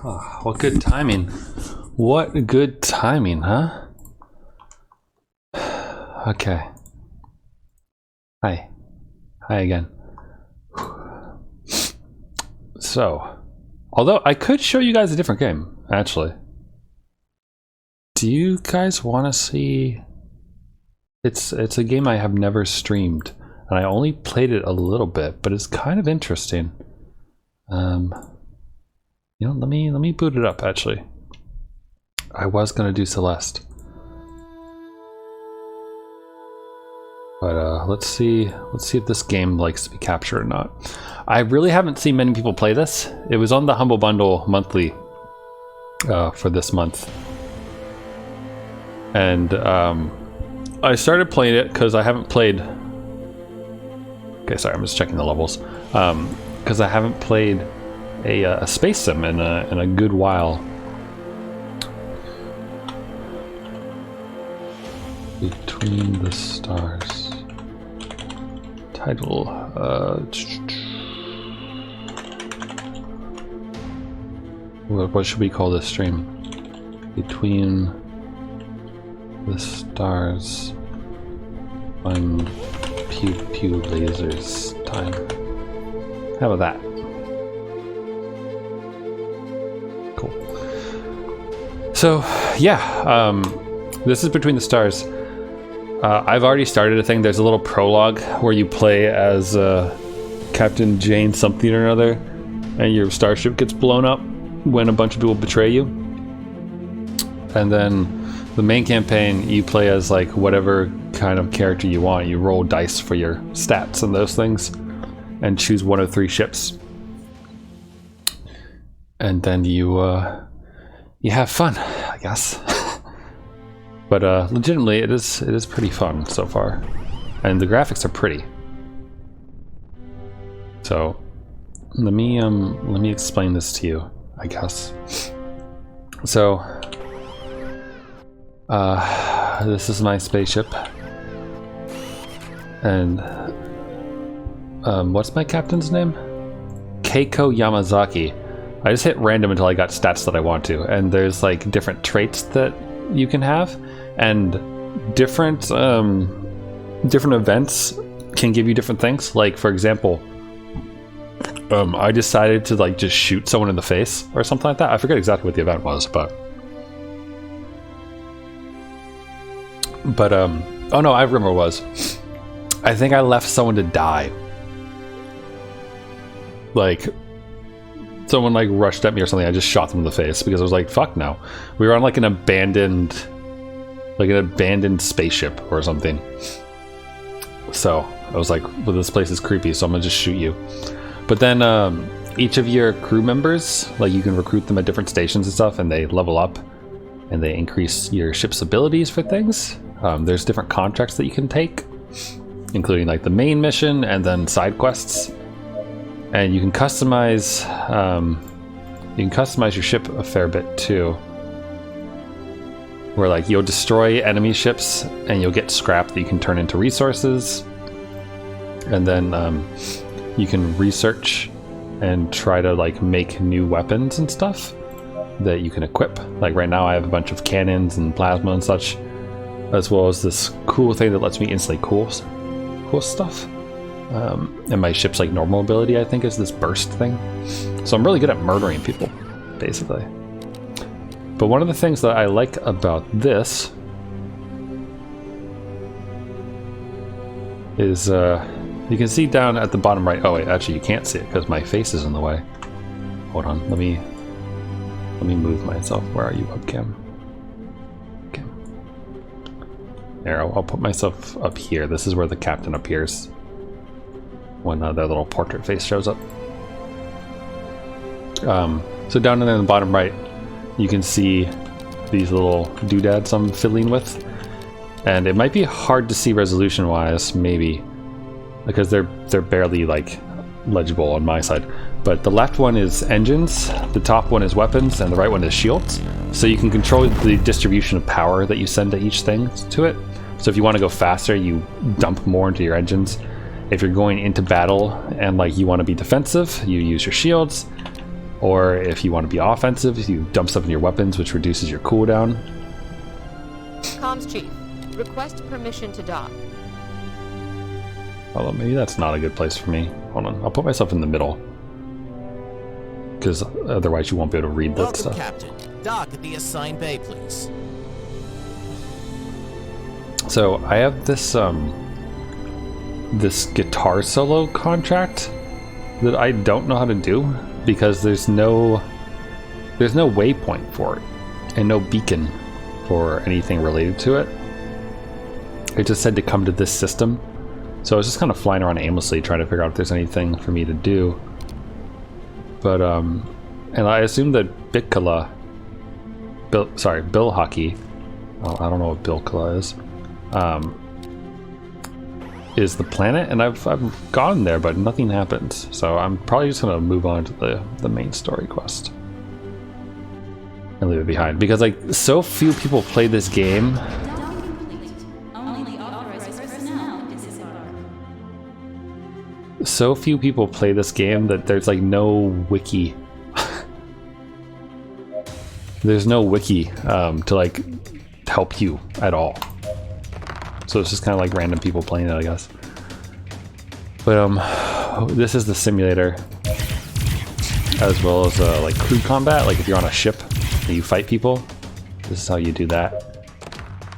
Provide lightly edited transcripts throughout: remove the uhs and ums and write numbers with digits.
Oh, what good timing. What good timing, huh? Okay. Hi. Hi again. So, although I could show you guys a different game, actually. Do you guys want to see? It's a game I have never streamed, and I only played it a little bit, but it's kind of interesting. You know, let me boot it up. Actually, I was gonna do Celeste, but let's see if this game likes to be captured or not. I really haven't seen many people play this. It was on the Humble Bundle monthly for this month, and I started playing it because I haven't played. Okay, sorry, I'm just checking the levels. Because I haven't played a space sim in a good while. Between the Stars. Title. What should we call this stream? Between the Stars. On Pew Pew Lasers time. How about that? Cool. So yeah, this is Between the Stars. I've already started a thing. There's a little prologue where you play as Captain Jane something or another, and your starship gets blown up when a bunch of people betray you. And then the main campaign, you play as like whatever kind of character you want. You roll dice for your stats and those things, and choose one of 3 ships. And then you have fun, I guess. But legitimately, it is pretty fun so far, and the graphics are pretty. So let me explain this to you, I guess. So this is my spaceship, and what's my captain's name? Keiko Yamazaki. I just hit random until I got stats that I want to, and there's like different traits that you can have, and different events can give you different things. Like for example, I decided to like just shoot someone in the face or something like that. I forget exactly what the event was, but oh no, I remember what it was. I think I left someone to die. Like someone like rushed at me or something. I just shot them in the face because I was like, fuck no. We were on like an abandoned spaceship or something. So I was like, well, this place is creepy, so I'm gonna just shoot you. But then each of your crew members, like you can recruit them at different stations and stuff, and they level up and they increase your ship's abilities for things. There's different contracts that you can take, including like the main mission and then side quests. And you can customize your ship a fair bit too. Where like you'll destroy enemy ships and you'll get scrap that you can turn into resources. And then you can research and try to like make new weapons and stuff that you can equip. Like right now I have a bunch of cannons and plasma and such, as well as this cool thing that lets me instantly cool stuff. And my ship's like normal ability, I think, is this burst thing. So I'm really good at murdering people, basically. But one of the things that I like about this is you can see down at the bottom right. Oh wait, actually you can't see it because my face is in the way. Hold on, let me move myself. Where are you, webcam? Okay. There, I'll put myself up here. This is where the captain appears when their little portrait face shows up. So down in the bottom right, you can see these little doodads I'm fiddling with, and it might be hard to see resolution-wise, maybe, because they're barely like legible on my side. But the left one is engines, the top one is weapons, and the right one is shields. So you can control the distribution of power that you send to each thing to it. So if you want to go faster, you dump more into your engines. If you're going into battle and like you want to be defensive, you use your shields. Or if you want to be offensive, you dump stuff in your weapons, which reduces your cooldown. Comms Chief, request permission to dock. Although maybe that's not a good place for me. Hold on, I'll put myself in the middle. Because otherwise you won't be able to read that stuff. Captain. Dock at the assigned bay, please. So I have this this guitar solo contract that I don't know how to do because there's no waypoint for it and no beacon for anything related to it. It just said to come to this system. So I was just kind of flying around aimlessly trying to figure out if there's anything for me to do. But and I assume that Bill Hockey, I don't know what Bilkala is the planet, and I've gone there, but nothing happens. So I'm probably just gonna move on to the main story quest and leave it behind because like so few people play this game. So few people play this game that there's like no wiki. There's no wiki to like help you at all. So it's just kind of like random people playing it, I guess. But this is the simulator, as well as like crew combat. Like if you're on a ship and you fight people, this is how you do that.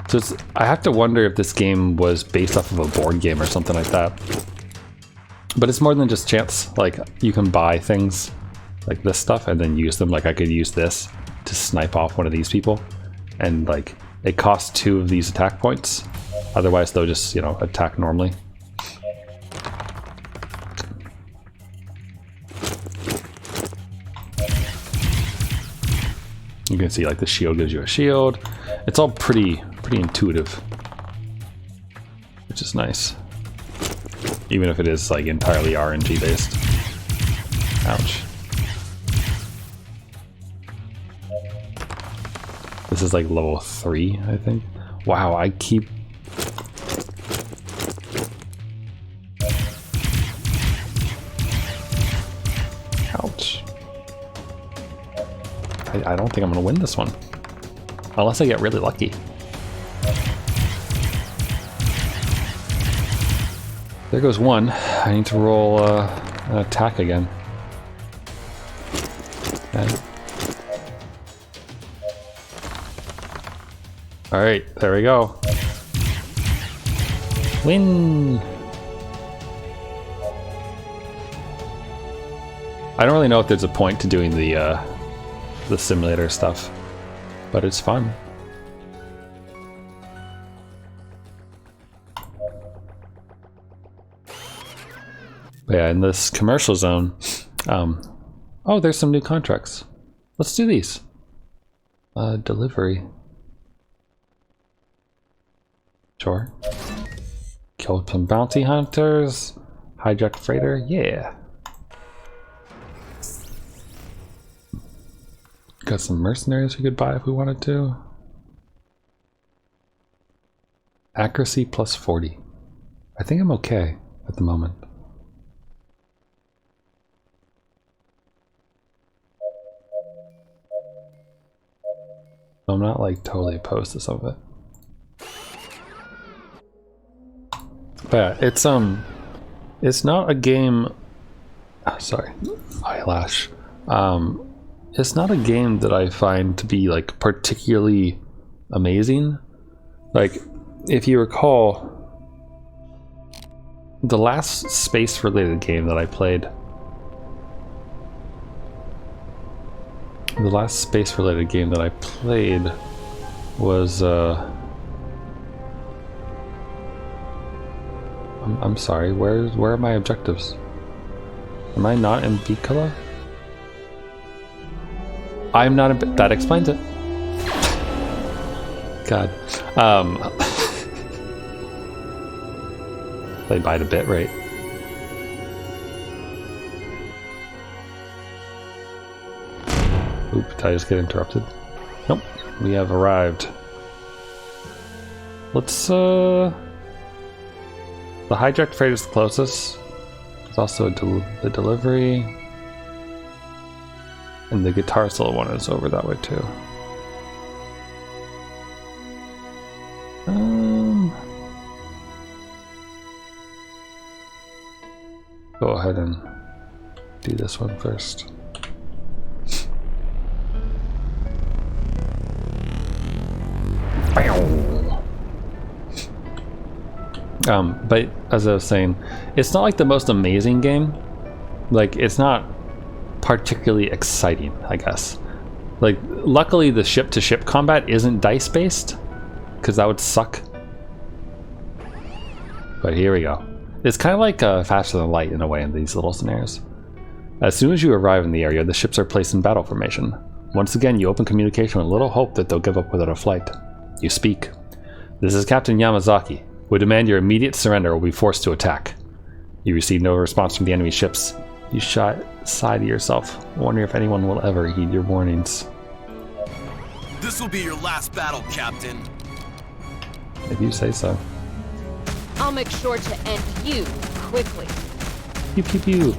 So I have to wonder if this game was based off of a board game or something like that. But it's more than just chance. Like you can buy things like this stuff and then use them. Like I could use this to snipe off one of these people, and like it costs 2 of these attack points. Otherwise they'll just, you know, attack normally. You can see like the shield gives you a shield. It's all pretty intuitive, which is nice. Even if it is like entirely RNG based. Ouch. This is like level 3, I think. Wow, I keep... Ouch. I don't think I'm gonna win this one. Unless I get really lucky. There goes one. I need to roll an attack again. Okay. Alright, there we go. Win! I don't really know if there's a point to doing the simulator stuff, but it's fun. But yeah, in this commercial zone, oh, there's some new contracts. Let's do these. Delivery. Sure. Kill some bounty hunters. Hijack freighter. Yeah. Got some mercenaries we could buy if we wanted to. Accuracy plus 40. I think I'm okay at the moment. I'm not like totally opposed to some of it. But yeah, it's not a game. Sorry, eyelash. It's not a game that I find to be like particularly amazing. Like, if you recall, the last space-related game that I played. The last space-related game that I played was I'm sorry, where are my objectives? Am I not in Bikala? I'm not in... That explains it. God. They bite a bit, right? Oop, did I just get interrupted? Nope, we have arrived. Let's, the hijacked freight is the closest. There's also the delivery. And the guitar solo one is over that way too. Go ahead and do this one first. But as I was saying, it's not like the most amazing game. Like, it's not particularly exciting, I guess. Like, luckily the ship-to-ship combat isn't dice-based, because that would suck. But here we go. It's kind of like Faster Than Light in a way in these little scenarios. As soon as you arrive in the area, the ships are placed in battle formation. Once again, you open communication with little hope that they'll give up without a flight. You speak. This is Captain Yamazaki. We demand your immediate surrender or we'll be forced to attack. You receive no response from the enemy ships. You sigh to yourself, wondering if anyone will ever heed your warnings. This will be your last battle, Captain. If you say so. I'll make sure to end you quickly. Pew pew pew.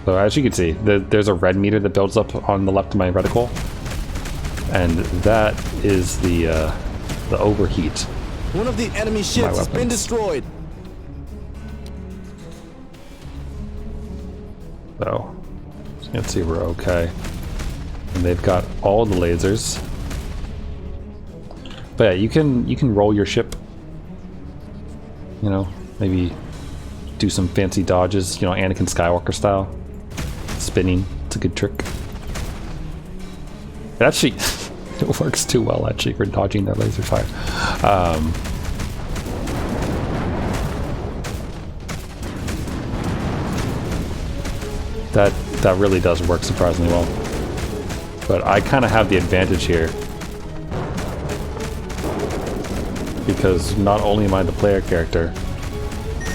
So as you can see, there's a red meter that builds up on the left of my reticle, and that is the overheat. One of the enemy ships has been destroyed. So let's see, we're okay. And they've got all the lasers. But yeah, you can roll your ship. You know, maybe do some fancy dodges, you know, Anakin Skywalker style. Spinning, it's a good trick. It actually it works too well actually for dodging their laser fire. That really does work surprisingly well. But I kind of have the advantage here because not only am I the player character,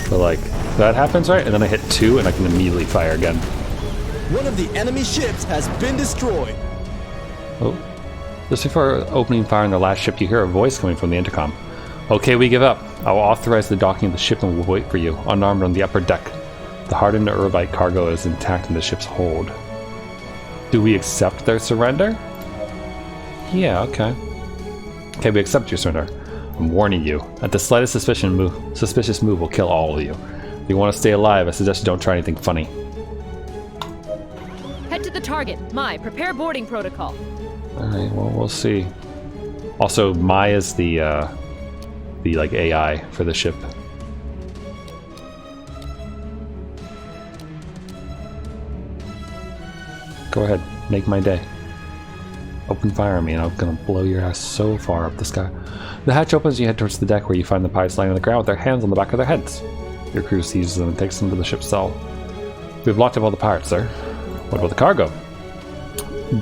but like that happens, right? And then I hit 2 and I can immediately fire again. One of the enemy ships has been destroyed. Oh. Just before opening fire on the last ship, you hear a voice coming from the intercom. Okay, we give up. I will authorize the docking of the ship and we'll wait for you, unarmed on the upper deck. The hardened Urbite cargo is intact in the ship's hold. Do we accept their surrender? Yeah, okay. Okay, we accept your surrender. I'm warning you. At the slightest suspicious move will kill all of you. If you want to stay alive, I suggest you don't try anything funny. Head to the target. Prepare boarding protocol. Alright, well, we'll see. Also, Mai is the like AI for the ship. Go ahead, make my day. Open fire on me and I'm gonna blow your ass so far up the sky. The hatch opens and you head towards the deck where you find the pilots lying on the ground with their hands on the back of their heads. Your crew seizes them and takes them to the ship's cell. We've locked up all the pirates, sir. What about the cargo?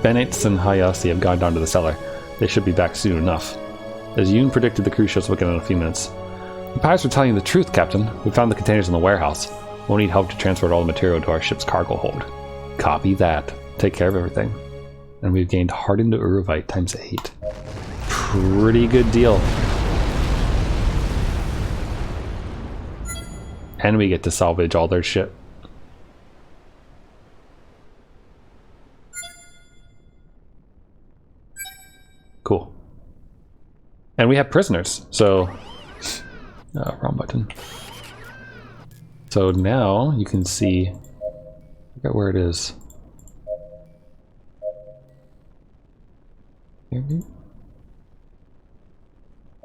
Bennett's and Hayashi have gone down to the cellar. They should be back soon enough. As Yoon predicted, the cruise ships will get in a few minutes. The pirates are telling you the truth, Captain. We found the containers in the warehouse. We'll need help to transport all the material to our ship's cargo hold. Copy that. Take care of everything. And we've gained hardened Uruvite times 8. Pretty good deal. And we get to salvage all their shit. Cool. And we have prisoners, so... wrong button. So now you can see... I forget where it is.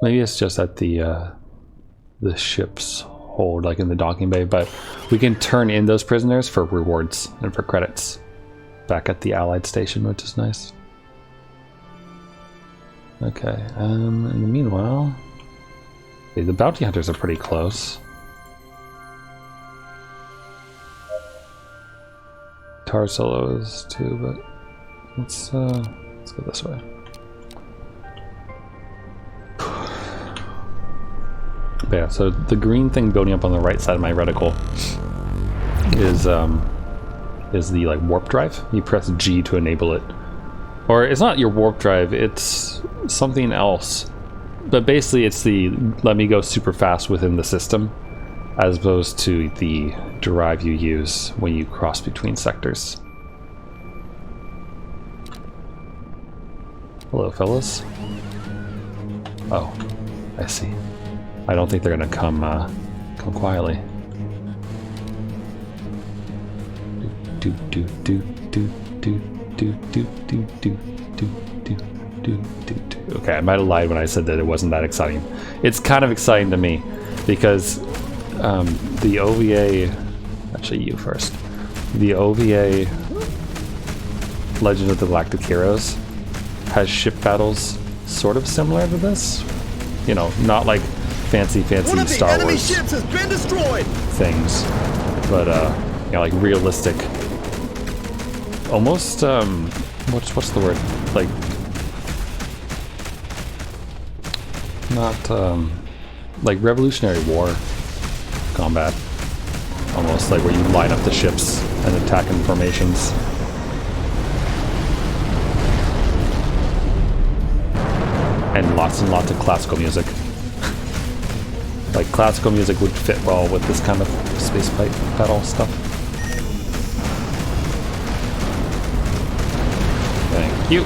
Maybe it's just at the ship's hold, like in the docking bay, but we can turn in those prisoners for rewards and for credits back at the Allied station, which is nice. Okay, in the meanwhile, the bounty hunters are pretty close. Guitar solos too, but let's go this way. But yeah, so the green thing building up on the right side of my reticle is the like warp drive. You press G to enable it. Or it's not your warp drive, it's something else. But basically it's the let me go super fast within the system. as opposed to the drive you use when you cross between sectors. Hello, fellas. Oh, I see. I don't think they're gonna come quietly. Do do do do do do do do do do do do do. Okay, I might have lied when I said that it wasn't that exciting. It's kind of exciting to me because the OVA. Actually, you first. The OVA Legend of the Galactic Heroes has ship battles sort of similar to this. You know, not like fancy One of the Star enemy Wars ships has been destroyed. things, but you know, like realistic, almost what's the word, like not like Revolutionary War combat, almost like where you line up the ships and attack in formations. And lots of classical music. Like, classical music would fit well with this kind of space fight battle stuff. Thank you.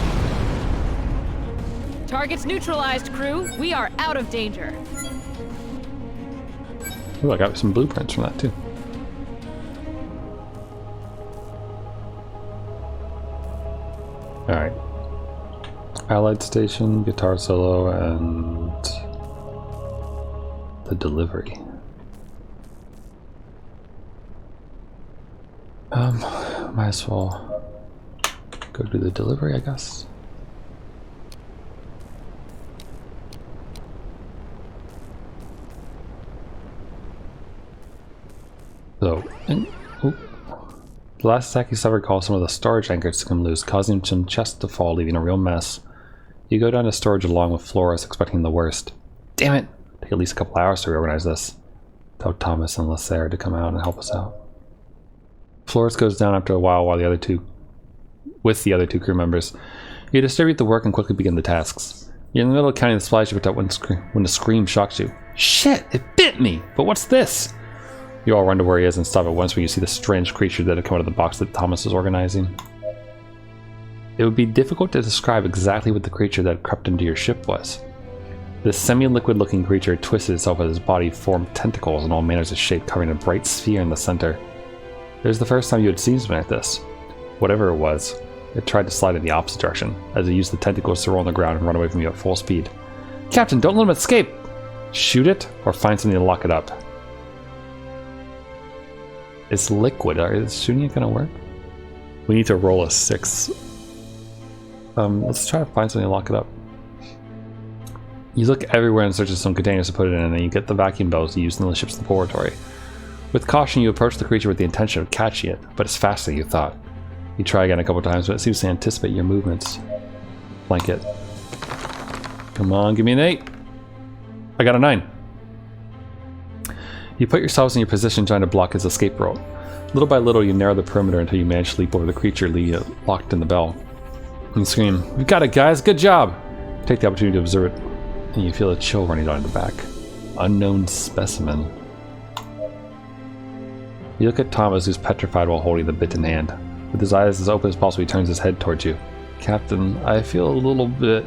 Targets neutralized, crew. We are out of danger. Ooh, I got some blueprints from that too. Alright. Allied Station, guitar solo, and the delivery. Might as well go do the delivery, I guess. So, the last attack you suffered caused some of the storage anchors to come loose, causing some chests to fall, leaving a real mess. You go down to storage along with Flores, expecting the worst. Damn it! Take at least a couple hours to reorganize this. Tell Thomas and Lasser to come out and help us out. Flores goes down after a while with the other two crew members. You distribute the work and quickly begin the tasks. You're in the middle of counting the supplies you picked up when the scream shocks you. Shit! It bit me! But what's this? You all run to where he is and stop at once when you see the strange creature that had come out of the box that Thomas is organizing. It would be difficult to describe exactly what the creature that crept into your ship was. This semi-liquid looking creature twisted itself as his body formed tentacles in all manners of shape, covering a bright sphere in the center. It was the first time you had seen something like this. Whatever it was, it tried to slide in the opposite direction, as it used the tentacles to roll on the ground and run away from you at full speed. Captain, don't let him escape! Shoot it, or find something to lock it up. It's liquid. Is shooting it gonna work? We need to roll a 6. Let's try to find something to lock it up. You look everywhere in search of some containers to put it in, and then you get the vacuum bells used in the ship's laboratory. With caution, you approach the creature with the intention of catching it, but it's faster than you thought. You try again a couple times, but it seems to anticipate your movements. Flank it. Come on, give me an 8. I got a 9. You put yourselves in your position trying to block his escape route. Little by little, you narrow the perimeter until you manage to leap over the creature locked in the bell. You scream, "We've got it, guys! Good job!" You take the opportunity to observe it, and you feel a chill running down the back. Unknown specimen. You look at Thomas, who's petrified while holding the bit in hand. With his eyes as open as possible, he turns his head towards you. "Captain, I feel a little bit..."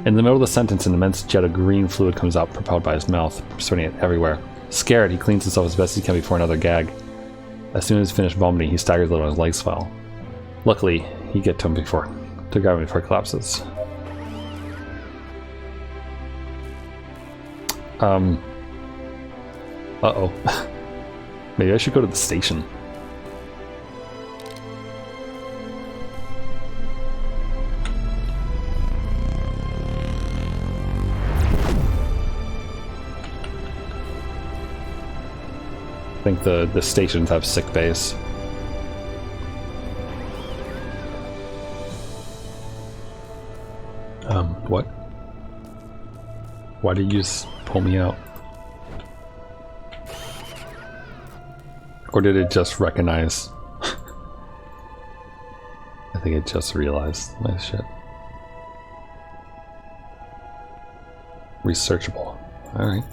In the middle of the sentence, an immense jet of green fluid comes out, propelled by his mouth, spreading it everywhere. Scared, he cleans himself as best he can before another gag. As soon as he's finished vomiting, he staggers a little and his legs fall. Luckily, you get to grab him before he collapses. Uh-oh. Maybe I should go to the station. I think the stations have sick bays. What? Why did you just pull me out? Or did it just recognize? I think it just realized my shit. Researchable. Alright.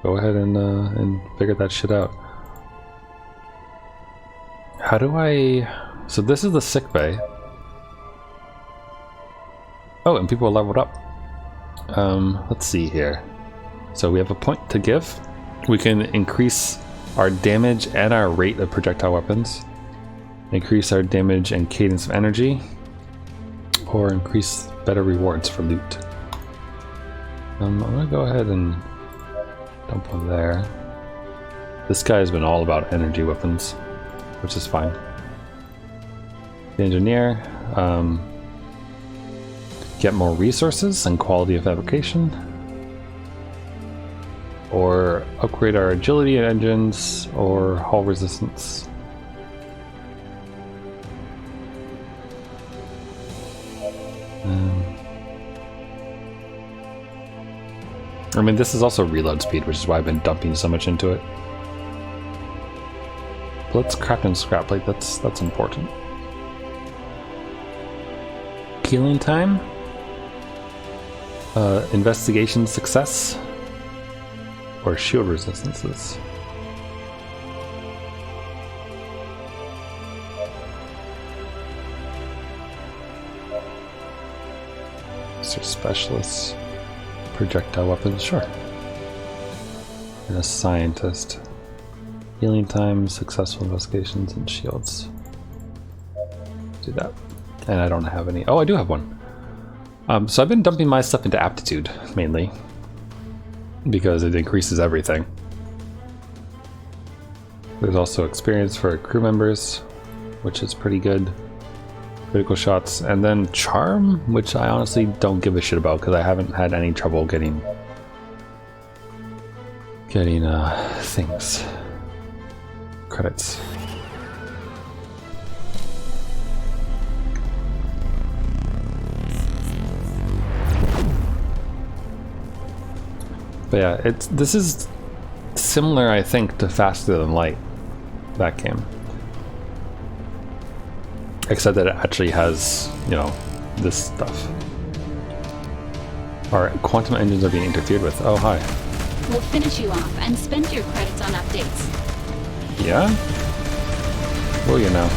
go ahead and figure that shit out. How do I... So this is the sick bay. Oh, and people are leveled up. Let's see here. So we have a point to give. We can increase our damage and our rate of projectile weapons. Increase our damage and cadence of energy. Or increase better rewards for loot. I'm gonna go ahead and dump one there. This guy's been all about energy weapons, which is fine. The engineer, get more resources and quality of fabrication, or upgrade our agility and engines, or hull resistance. I mean, this is also reload speed, which is why I've been dumping so much into it. But let's craft and scrap plate. That's important. Healing time. Investigation success. Or shield resistances. Mr. Specialists. Projectile weapons, sure. And a scientist. Healing time, successful investigations, and shields. Do that. And I don't have any. Oh, I do have one. So I've been dumping my stuff into aptitude, mainly. Because it increases everything. There's also experience for crew members, which is pretty good. Critical shots, and then charm, which I honestly don't give a shit about because I haven't had any trouble getting things, credits. But yeah, this is similar, I think, to Faster Than Light, that game. Except that it actually has, you know, this stuff. Our quantum engines are being interfered with. Oh, hi. We'll finish you off and spend your credits on updates. Yeah? Will you now?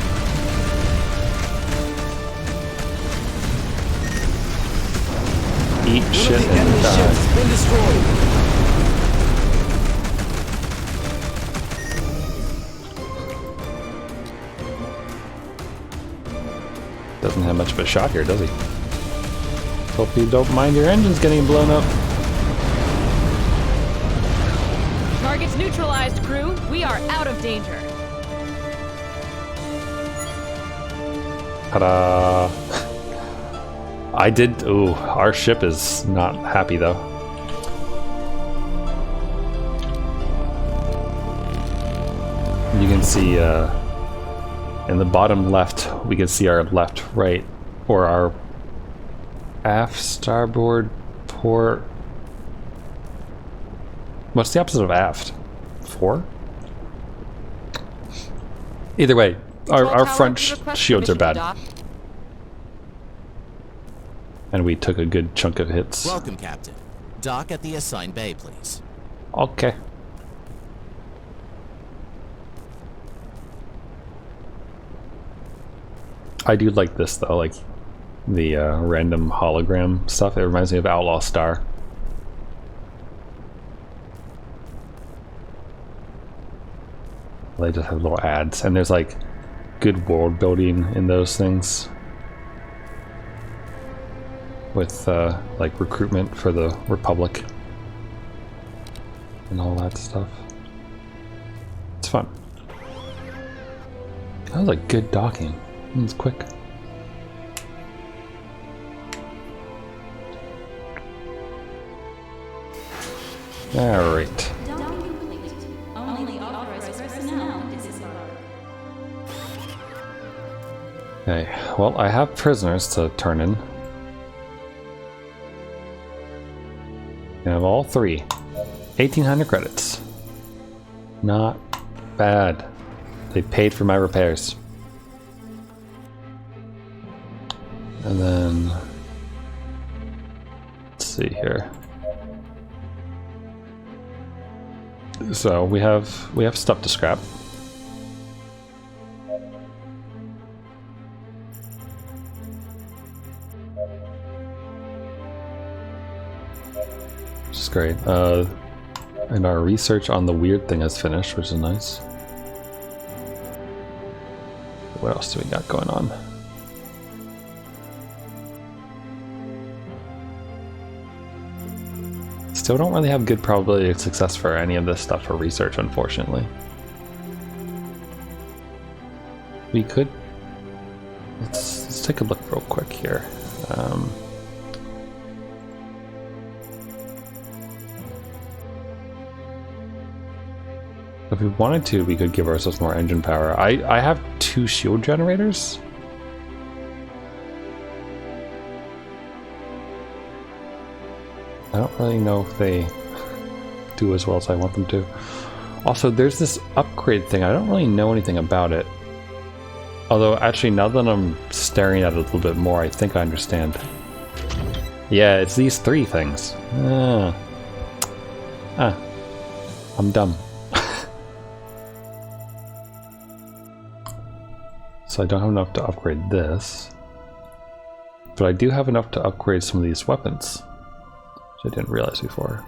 Eat shit and die. Ship's been destroyed. Doesn't have much of a shot here, does he? Hope you don't mind your engines getting blown up. Targets neutralized, crew. We are out of danger. Ta-da! I did. Ooh, our ship is not happy though. You can see in the bottom left, we can see our left, right, or our aft, starboard, port. What's the opposite of aft? Fore? Either way, our front shields are bad. And we took a good chunk of hits. Welcome, Captain. Dock at the assigned bay, please. Okay. I do like this though, like the random hologram stuff. It reminds me of Outlaw Star. They just have little ads, and there's like good world building in those things. With like recruitment for the Republic and all that stuff. It's fun. That was like good docking. It was quick. All right. Only authorized personnel disembark. Okay. Well, I have prisoners to turn in. I have all three. 1,800 credits. Not bad. They paid for my repairs. And then, let's see here. So we have stuff to scrap. Which is great. And our research on the weird thing has finished, which is nice. What else do we got going on? Still don't really have good probability of success for any of this stuff for research, unfortunately. We could... Let's take a look real quick here. If we wanted to, we could give ourselves more engine power. I have 2 shield generators. I don't really know if they do as well as I want them to. Also, there's this upgrade thing. I don't really know anything about it. Although, actually, now that I'm staring at it a little bit more, I think I understand. Yeah, it's these 3 things. I'm dumb. So I don't have enough to upgrade this. But I do have enough to upgrade some of these weapons. Which I didn't realize before.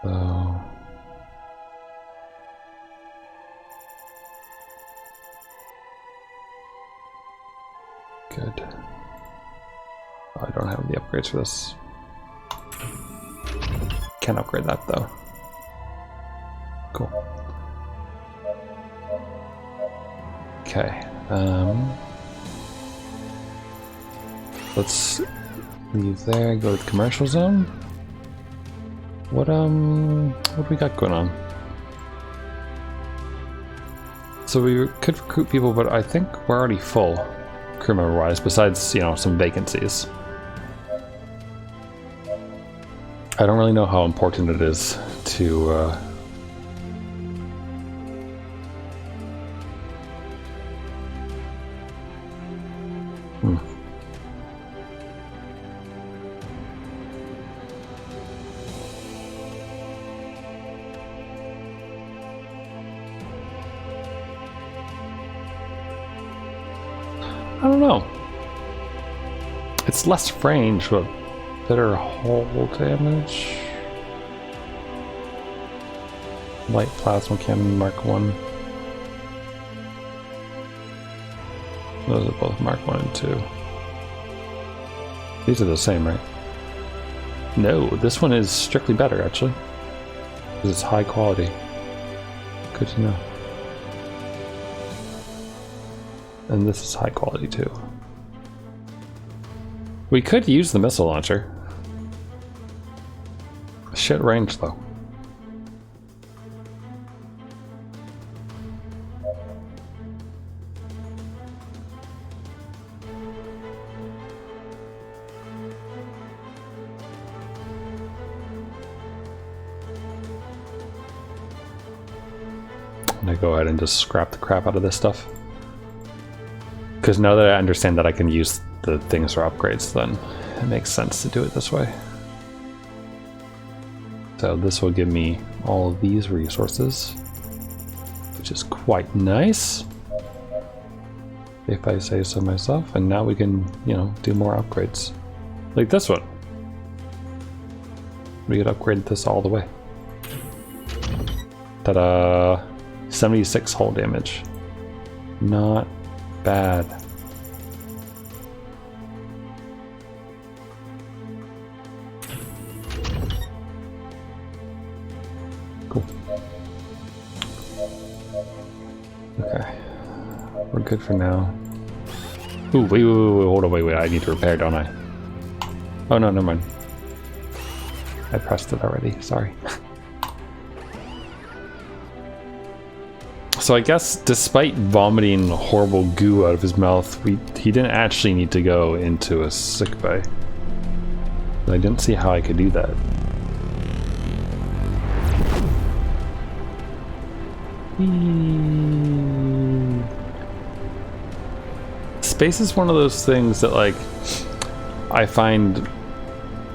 So... Good. Oh, I don't have the upgrades for this. Can't upgrade that though. Cool. Okay. Let's leave there, go to the commercial zone. What do we got going on? So we could recruit people, but I think we're already full, crew member wise, besides, you know, some vacancies. I don't really know how important it is to I don't know. It's less range, but better hull damage. Light plasma cannon Mark 1. Those are both Mark 1 and 2. These are the same, right? No, this one is strictly better, actually. Because it's high quality. Good to know. And this is high quality too. We could use the missile launcher. Shit range though. I'm gonna go ahead and just scrap the crap out of this stuff. Because now that I understand that I can use the things for upgrades, then it makes sense to do it this way. So this will give me all of these resources, which is quite nice, if I say so myself. And now we can, you know, do more upgrades. Like this one. We could upgrade this all the way. Ta-da! 76 hull damage. Not bad. Cool. Okay. We're good for now. Ooh, wait, hold on, wait, I need to repair, don't I? Oh no, never mind. I pressed it already, sorry. So I guess despite vomiting horrible goo out of his mouth, he didn't actually need to go into a sickbay. I didn't see how I could do that. Space is one of those things that, like, I find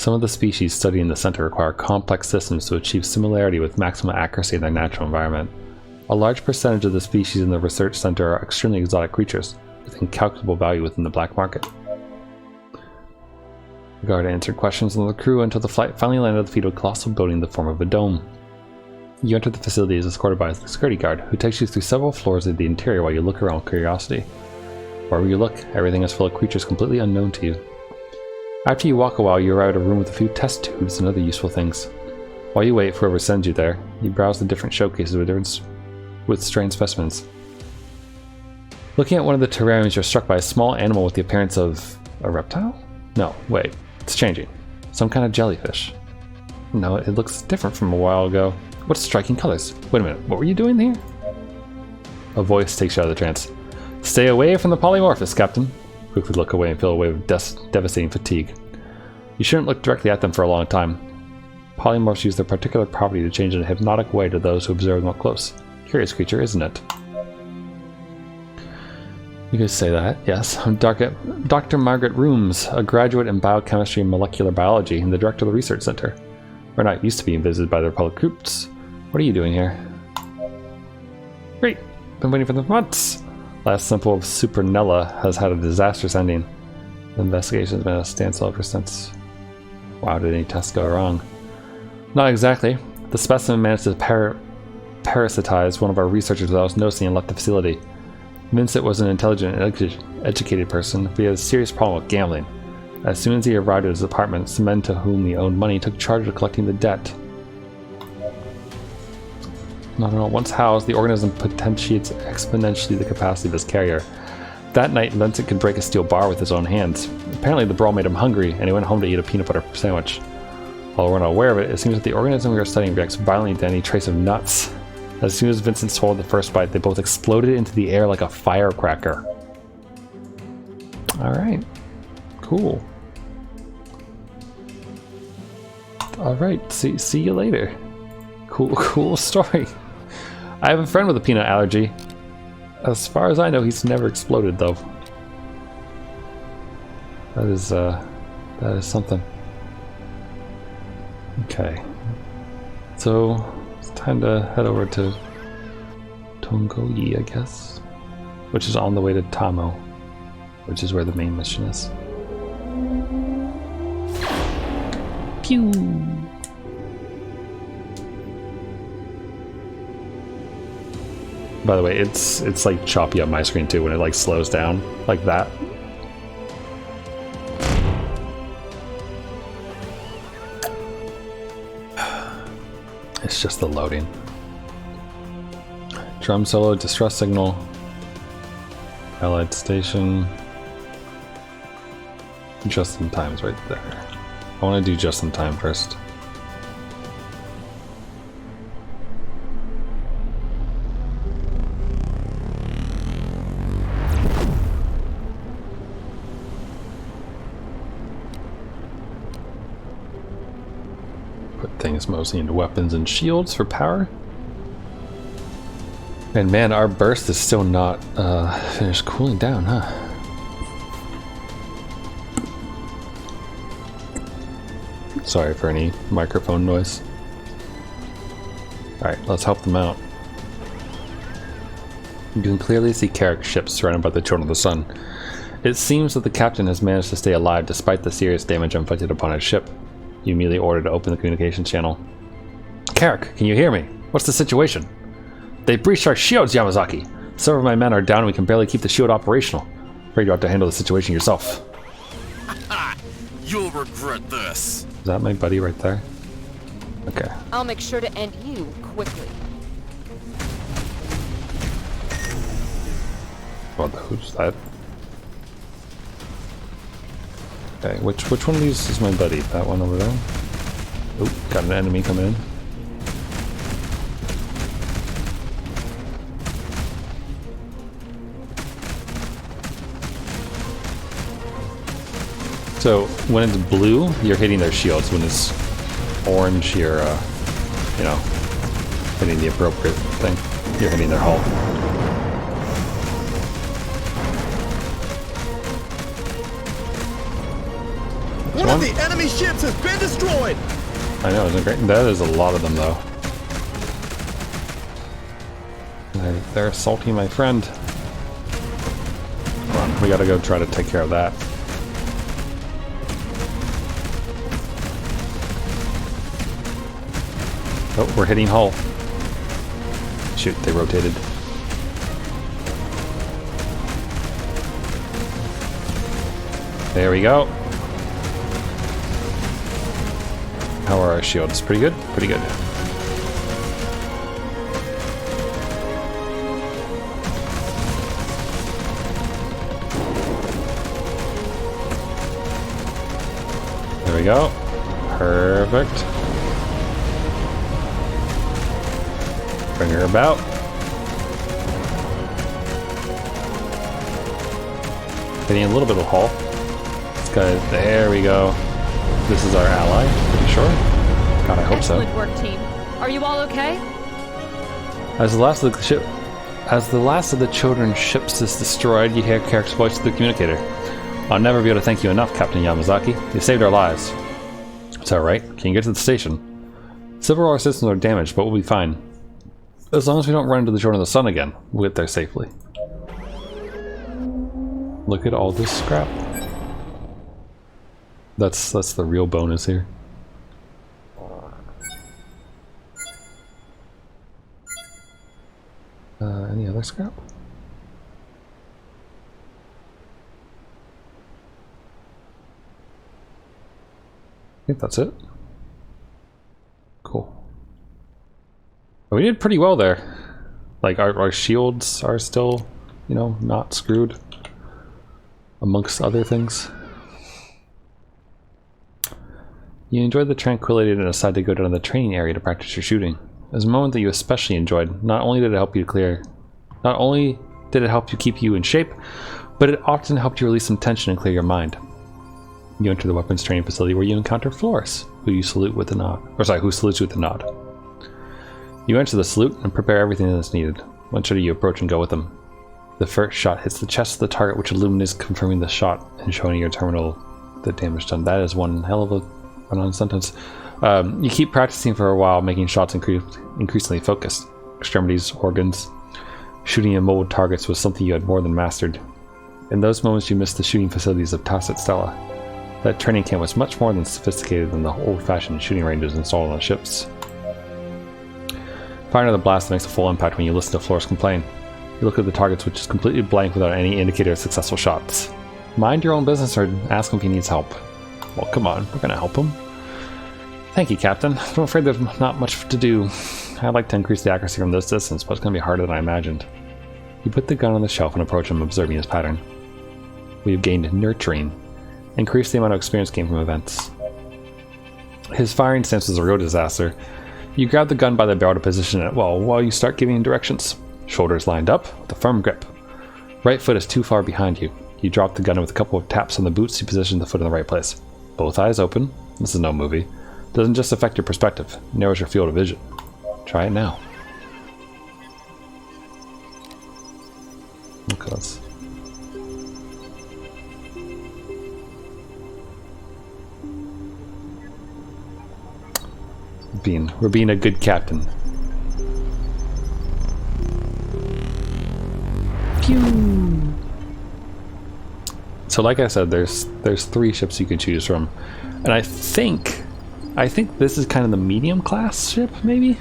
Some of the species studied in the center require complex systems to achieve similarity with maximum accuracy in their natural environment. A large percentage of the species in the research center are extremely exotic creatures, with incalculable value within the black market. The guard answered questions on the crew until the flight finally landed at the feet of a colossal building in the form of a dome. You enter the facility as escorted by a security guard, who takes you through several floors of the interior while you look around with curiosity. Wherever you look, everything is full of creatures completely unknown to you. After you walk a while, you arrive at a room with a few test tubes and other useful things. While you wait for whoever sends you there, you browse the different showcases with strange specimens. Looking at one of the terrariums, you're struck by a small animal with the appearance of a reptile? No, wait, it's changing. Some kind of jellyfish. No, it looks different from a while ago. What striking colors. Wait a minute, what were you doing here? A voice takes you out of the trance. Stay away from the polymorphous, Captain. Quickly look away and feel a wave of devastating fatigue. You shouldn't look directly at them for a long time. Polymorphs use their particular property to change in a hypnotic way to those who observe them up close. Curious creature, isn't it? You could say that, yes. I'm Dr. Margaret Rooms, a graduate in biochemistry and molecular biology and the director of the research center. We're not used to being visited by the Republic troops. What are you doing here? Great. Been waiting for them for months. Last sample of Supernella has had a disastrous ending. The investigation has been at a standstill ever since. Wow, did any tests go wrong? Not exactly. The specimen managed to parasitize one of our researchers without us noticing and left the facility. Vincent was an intelligent and educated person, but he had a serious problem with gambling. As soon as he arrived at his apartment, some men to whom he owed money took charge of collecting the debt. Not all once housed, the organism potentiates exponentially the capacity of his carrier. That night, Vincent could break a steel bar with his own hands. Apparently, the brawl made him hungry, and he went home to eat a peanut butter sandwich. While we're not aware of it, it seems that the organism we are studying reacts violently to any trace of nuts. As soon as Vincent swallowed the first bite, they both exploded into the air like a firecracker. Alright. Cool. Alright, see you later. Cool story. I have a friend with a peanut allergy. As far as I know, he's never exploded, though. That is something. Okay. So, it's time to head over to Tongoyi, I guess. Which is on the way to Tamo. Which is where the main mission is. Pew! By the way, it's like choppy on my screen too when it like slows down like that. It's just the loading. Drum solo, distress signal, Allied station. Just in time's right there. I want to do just in time first. Things mostly into weapons and shields for power. And man, our burst is still not finished cooling down, huh? Sorry for any microphone noise. Alright, let's help them out. You can clearly see Carrick's ships surrounded by the Children of the Sun. It seems that the captain has managed to stay alive despite the serious damage inflicted upon his ship. You immediately ordered to open the communication channel. Carrick, can you hear me? What's the situation? They breached our shields, Yamazaki. Some of my men are down and we can barely keep the shield operational. Afraid you have to handle the situation yourself. You'll regret this. Is that my buddy right there? Okay. I'll make sure to end you quickly. What? Who's that? Okay, which one of these is my buddy? That one over there? Oh, got an enemy coming in. So, when it's blue, you're hitting their shields. When it's orange, you're, you know, hitting the appropriate thing. You're hitting their hull. One of the enemy ships has been destroyed! I know, isn't it great? That is a lot of them, though. They're assaulting my friend. Come on, we gotta go try to take care of that. Oh, we're hitting hull. Shoot, they rotated. There we go. How are our shields? Pretty good? Pretty good. There we go. Perfect. Bring her about. Hitting a little bit of hull. This guy, there we go. This is our ally, pretty sure. God, I hope so. Excellent work, team. Are you all okay? As the last of the children's ships is destroyed, you hear character's voice to the communicator. I'll never be able to thank you enough, Captain Yamazaki. You saved our lives. It's alright. Can you get to the station? Several of our systems are damaged, but we'll be fine. As long as we don't run into the Children of the Sun again, we'll get there safely. Look at all this scrap. That's the real bonus here. Any other scrap? I think that's it. Cool. We did pretty well there. Like our shields are still, you know, not screwed. Amongst other things. You enjoyed the tranquility and decided to go down to the training area to practice your shooting. It was a moment that you especially enjoyed. Not only did it help you keep you in shape, but it often helped you release some tension and clear your mind. You enter the weapons training facility where you encounter Flores, who salutes you with a nod. You enter the salute and prepare everything that's needed. When should you approach and go with them? The first shot hits the chest of the target, which illuminates, confirming the shot and showing your terminal the damage done. That is one hell of a run-on sentence. You keep practicing for a while, making shots increasingly focused. Extremities, organs, shooting and mold targets was something you had more than mastered. In those moments, you missed the shooting facilities of Tasset Stella. That training camp was much more than sophisticated than the old-fashioned shooting ranges installed on ships. Firing another blast makes a full impact when you listen to Flores complain. You look at the targets, which is completely blank without any indicator of successful shots. Mind your own business or ask him if he needs help. Well, come on, we're gonna help him. Thank you, Captain. I'm afraid there's not much to do. I'd like to increase the accuracy from this distance, but it's gonna be harder than I imagined. You put the gun on the shelf and approach him, observing his pattern. We have gained nurturing. Increase the amount of experience gained from events. His firing stance was a real disaster. You grab the gun by the barrel to position it well while you start giving directions. Shoulders lined up with a firm grip. Right foot is too far behind you. You drop the gun and with a couple of taps on the boots, you position the foot in the right place. Both eyes open. This is no movie. Doesn't just affect your perspective, it narrows your field of vision. Try it now. Look at us. We're being a good captain. Pew. So like I said, there's 3 ships you can choose from. And I think this is kind of the medium class ship, maybe?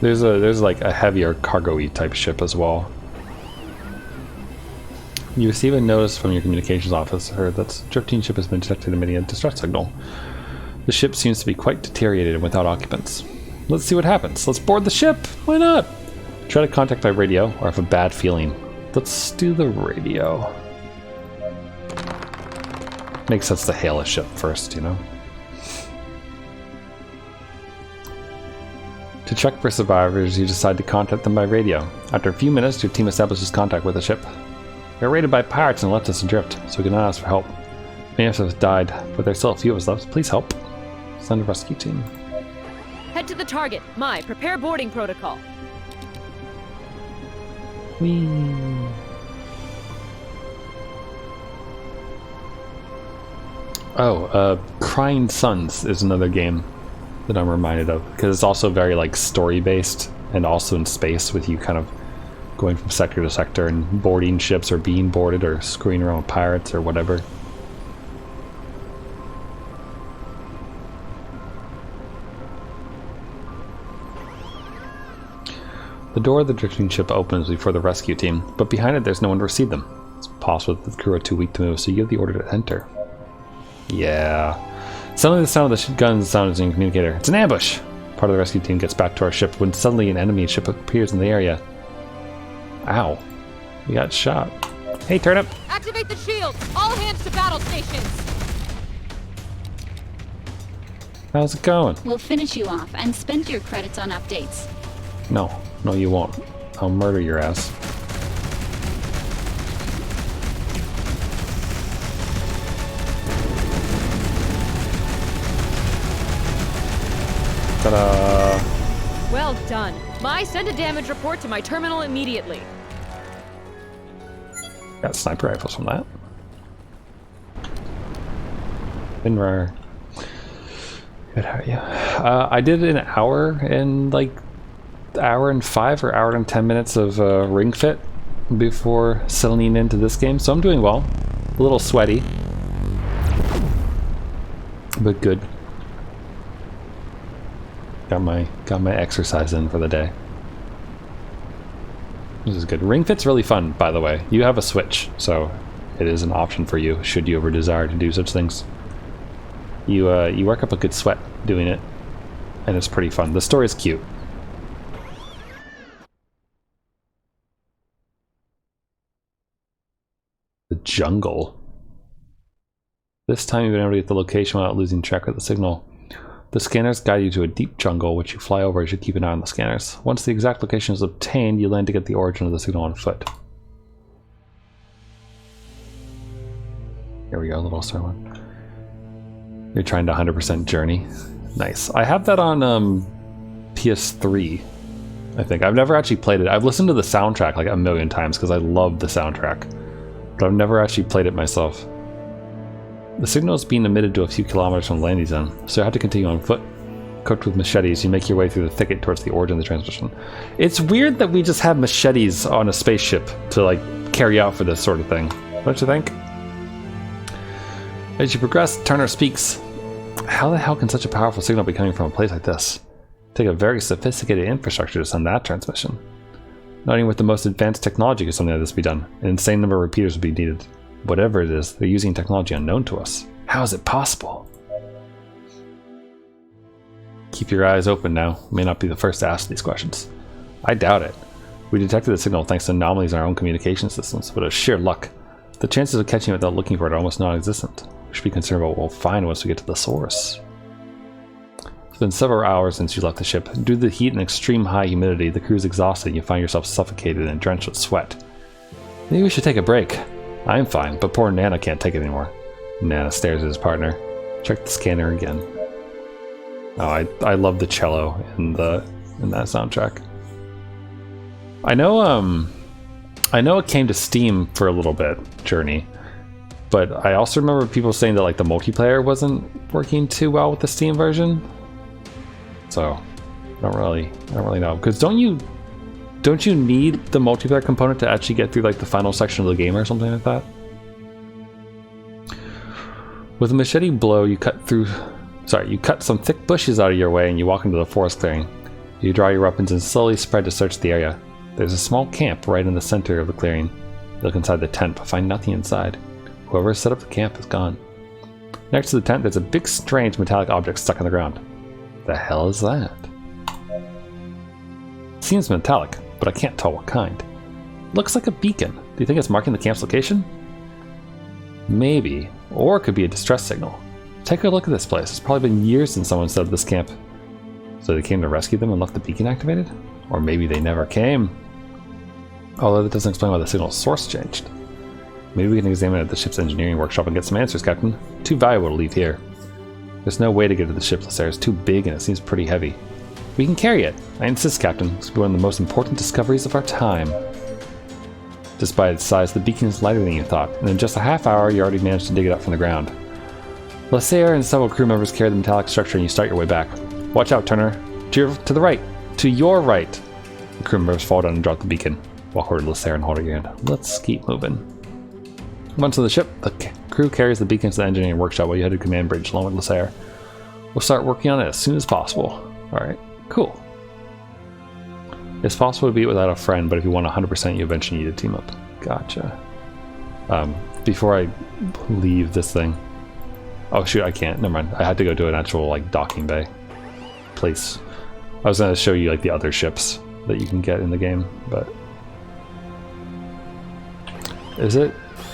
There's like a heavier cargo-y type ship as well. You receive a notice from your communications officer that the drifting ship has been detected emitting a distress signal. The ship seems to be quite deteriorated and without occupants. Let's see what happens. Let's board the ship. Why not? Try to contact by radio or have a bad feeling. Let's do the radio. Makes sense to hail a ship first, you know? To check for survivors, you decide to contact them by radio. After a few minutes, your team establishes contact with the ship. They're raided by pirates and left us adrift, so we cannot ask for help. Many of us have died, but there's still a few of us left. Please help. Send a rescue team. Head to the target. Prepare boarding protocol. Whee. Oh, Crying Suns is another game that I'm reminded of, because it's also very like story based and also in space, with you kind of going from sector to sector and boarding ships or being boarded or screwing around with pirates or whatever. The door of the drifting ship opens before the rescue team, but behind it there's no one to receive them. It's possible that the crew are too weak to move, so you give the order to enter. Yeah. Suddenly the sound of the guns sounds in the communicator. It's an ambush! Part of the rescue team gets back to our ship when suddenly an enemy ship appears in the area. Ow. We got shot. Hey, Turnip! Activate the shield! All hands to battle stations! How's it going? We'll finish you off and spend your credits on updates. No. No, you won't. I'll murder your ass. Ta-da! Well done. Send a damage report to my terminal immediately. Got sniper rifles from that. Finrar. Good, how are you? I did an hour and like hour and 5 or hour and 10 minutes of Ring Fit before settling into this game, so I'm doing well. A little sweaty, but good. Got my exercise in for the day. This is good. Ring Fit's really fun, by the way. You have a Switch, so it is an option for you should you ever desire to do such things. You work up a good sweat doing it, and it's pretty fun. The story's cute. The jungle. This time you've been able to get the location without losing track of the signal. The scanners guide you to a deep jungle, which you fly over as you keep an eye on the scanners. Once the exact location is obtained, you land to get the origin of the signal on foot. Here we go, little star one. You're trying to 100% Journey. Nice. I have that on PS3, I think. I've never actually played it. I've listened to the soundtrack like a million times because I love the soundtrack, but I've never actually played it myself. The signal is being emitted to a few kilometers from the landing zone, so you have to continue on foot. Cooked with machetes, you make your way through the thicket towards the origin of the transmission. It's weird that we just have machetes on a spaceship to like carry out for this sort of thing. Don't you think? As you progress, Turner speaks. How the hell can such a powerful signal be coming from a place like this? Take a very sophisticated infrastructure to send that transmission. Not even with the most advanced technology could something like this be done. An insane number of repeaters would be needed. Whatever it is, they're using technology unknown to us. How is it possible? Keep your eyes open now. You may not be the first to ask these questions. I doubt it. We detected the signal thanks to anomalies in our own communication systems, but it's sheer luck. The chances of catching it without looking for it are almost non-existent. We should be concerned about what we'll find once we get to the source. It's been several hours since you left the ship. Due to the heat and extreme high humidity, the crew is exhausted and you find yourself suffocated and drenched with sweat. Maybe we should take a break. I'm fine, but poor Nana can't take it anymore. Nana stares at his partner. Check the scanner again. Oh, I love the cello in that soundtrack. I know it came to Steam for a little bit, Journey, but I also remember people saying that like the multiplayer wasn't working too well with the Steam version. So I don't really know, because don't you need the multiplayer component to actually get through like the final section of the game or something like that? With a machete blow, you cut some thick bushes out of your way and you walk into the forest clearing. You draw your weapons and slowly spread to search the area. There's a small camp right in the center of the clearing. You look inside the tent but find nothing inside. Whoever set up the camp is gone. Next to the tent, there's a big strange metallic object stuck in the ground. The hell is that? It seems metallic, but I can't tell what kind. It looks like a beacon. Do you think it's marking the camp's location? Maybe. Or it could be a distress signal. Take a look at this place. It's probably been years since someone set up this camp. So they came to rescue them and left the beacon activated? Or maybe they never came. Although that doesn't explain why the signal source changed. Maybe we can examine it at the ship's engineering workshop and get some answers, Captain. Too valuable to leave here. There's no way to get to the ship. This area is too big and it seems pretty heavy. We can carry it. I insist, Captain. It's one of the most important discoveries of our time. Despite its size, the beacon is lighter than you thought, and in just a half hour you already managed to dig it up from the ground. Lasser and several crew members carry the metallic structure and you start your way back. Watch out, Turner. To the right. To your right. The crew members fall down and drop the beacon. Walk over to Lasser and hold her hand. Let's keep moving. Onto the ship, the crew carries the beacon to the engineering workshop while you head to command bridge along with Lasser. We'll start working on it as soon as possible. Alright, cool. It's possible to beat without a friend, but if you want 100%, you eventually need to team up. Gotcha. Before I leave this thing... Oh shoot, I can't. Never mind. I had to go to an actual like docking bay place. I was going to show you like the other ships that you can get in the game, but... Is it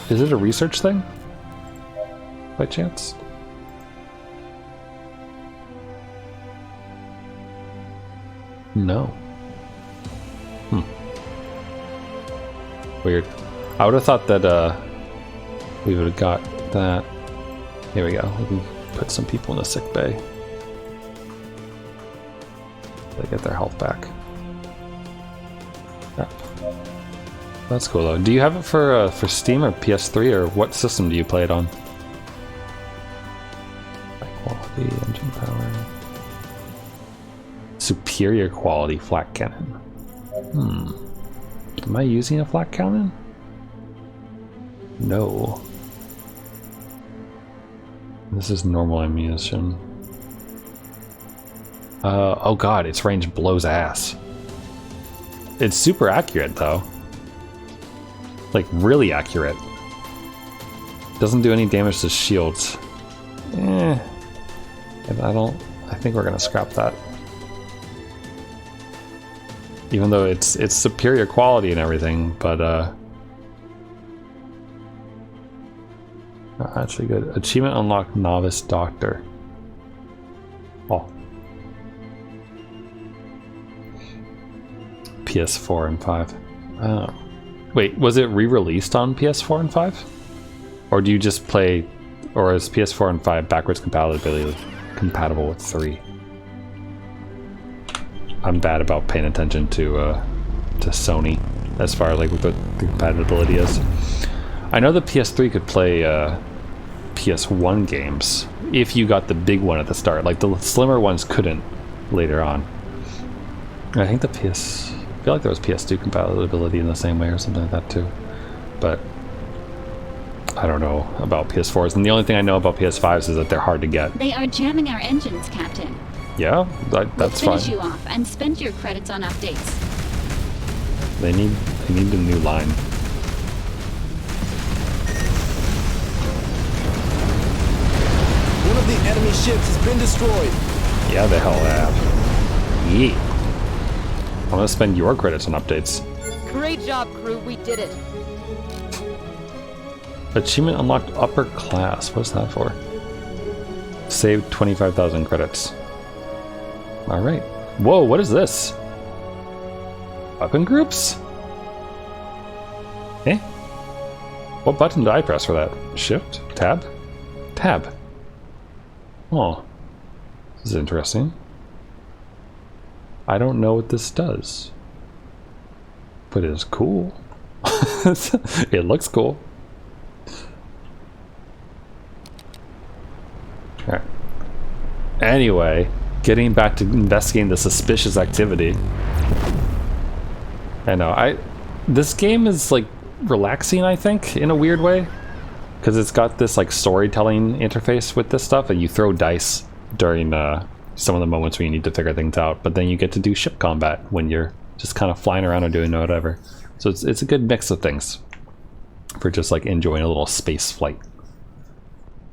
a research thing? By chance? No. Weird. I would have thought that we would have got that. Here we go. We can put some people in the sick bay. They get their health back. Yeah. That's cool though. Do you have it for Steam or PS3, or what system do you play it on? High quality engine power. Superior quality flak cannon. Am I using a flak cannon? No. This is normal ammunition. Oh god, its range blows ass. It's super accurate though. Like really accurate. Doesn't do any damage to shields. I think we're gonna scrap that. Even though it's superior quality and everything, but actually good. Achievement unlocked novice doctor. Oh. PS4 and 5. Oh. Wait, was it re-released on PS4 and 5? Or do you just play, or is PS4 and 5 backwards compatible with 3? I'm bad about paying attention to Sony as far as like what the compatibility is. I know the PS3 could play PS1 games if you got the big one at the start. Like the slimmer ones couldn't later on. I think I feel like there was PS2 compatibility in the same way or something like that too. But I don't know about PS4s. And the only thing I know about PS5s is that they're hard to get. They are jamming our engines, Captain. Yeah, that's fine. We'll finish you off and spend your credits on updates. They need a new line. One of the enemy ships has been destroyed. Yeah, the hell have. Yeah. I'm gonna spend your credits on updates. Great job, crew. We did it. Achievement unlocked upper class. What's that for? Saved 25,000 credits. Alright. Whoa, what is this? Weapon groups? Eh? What button did I press for that? Shift? Tab? Tab. Oh. This is interesting. I don't know what this does. But it's cool. It looks cool. Alright. Anyway, getting back to investigating the suspicious activity. I know, this game is like relaxing, I think, in a weird way. Because it's got this like storytelling interface with this stuff, and you throw dice during some of the moments where you need to figure things out, but then you get to do ship combat when you're just kind of flying around or doing whatever. So it's a good mix of things for just like enjoying a little space flight.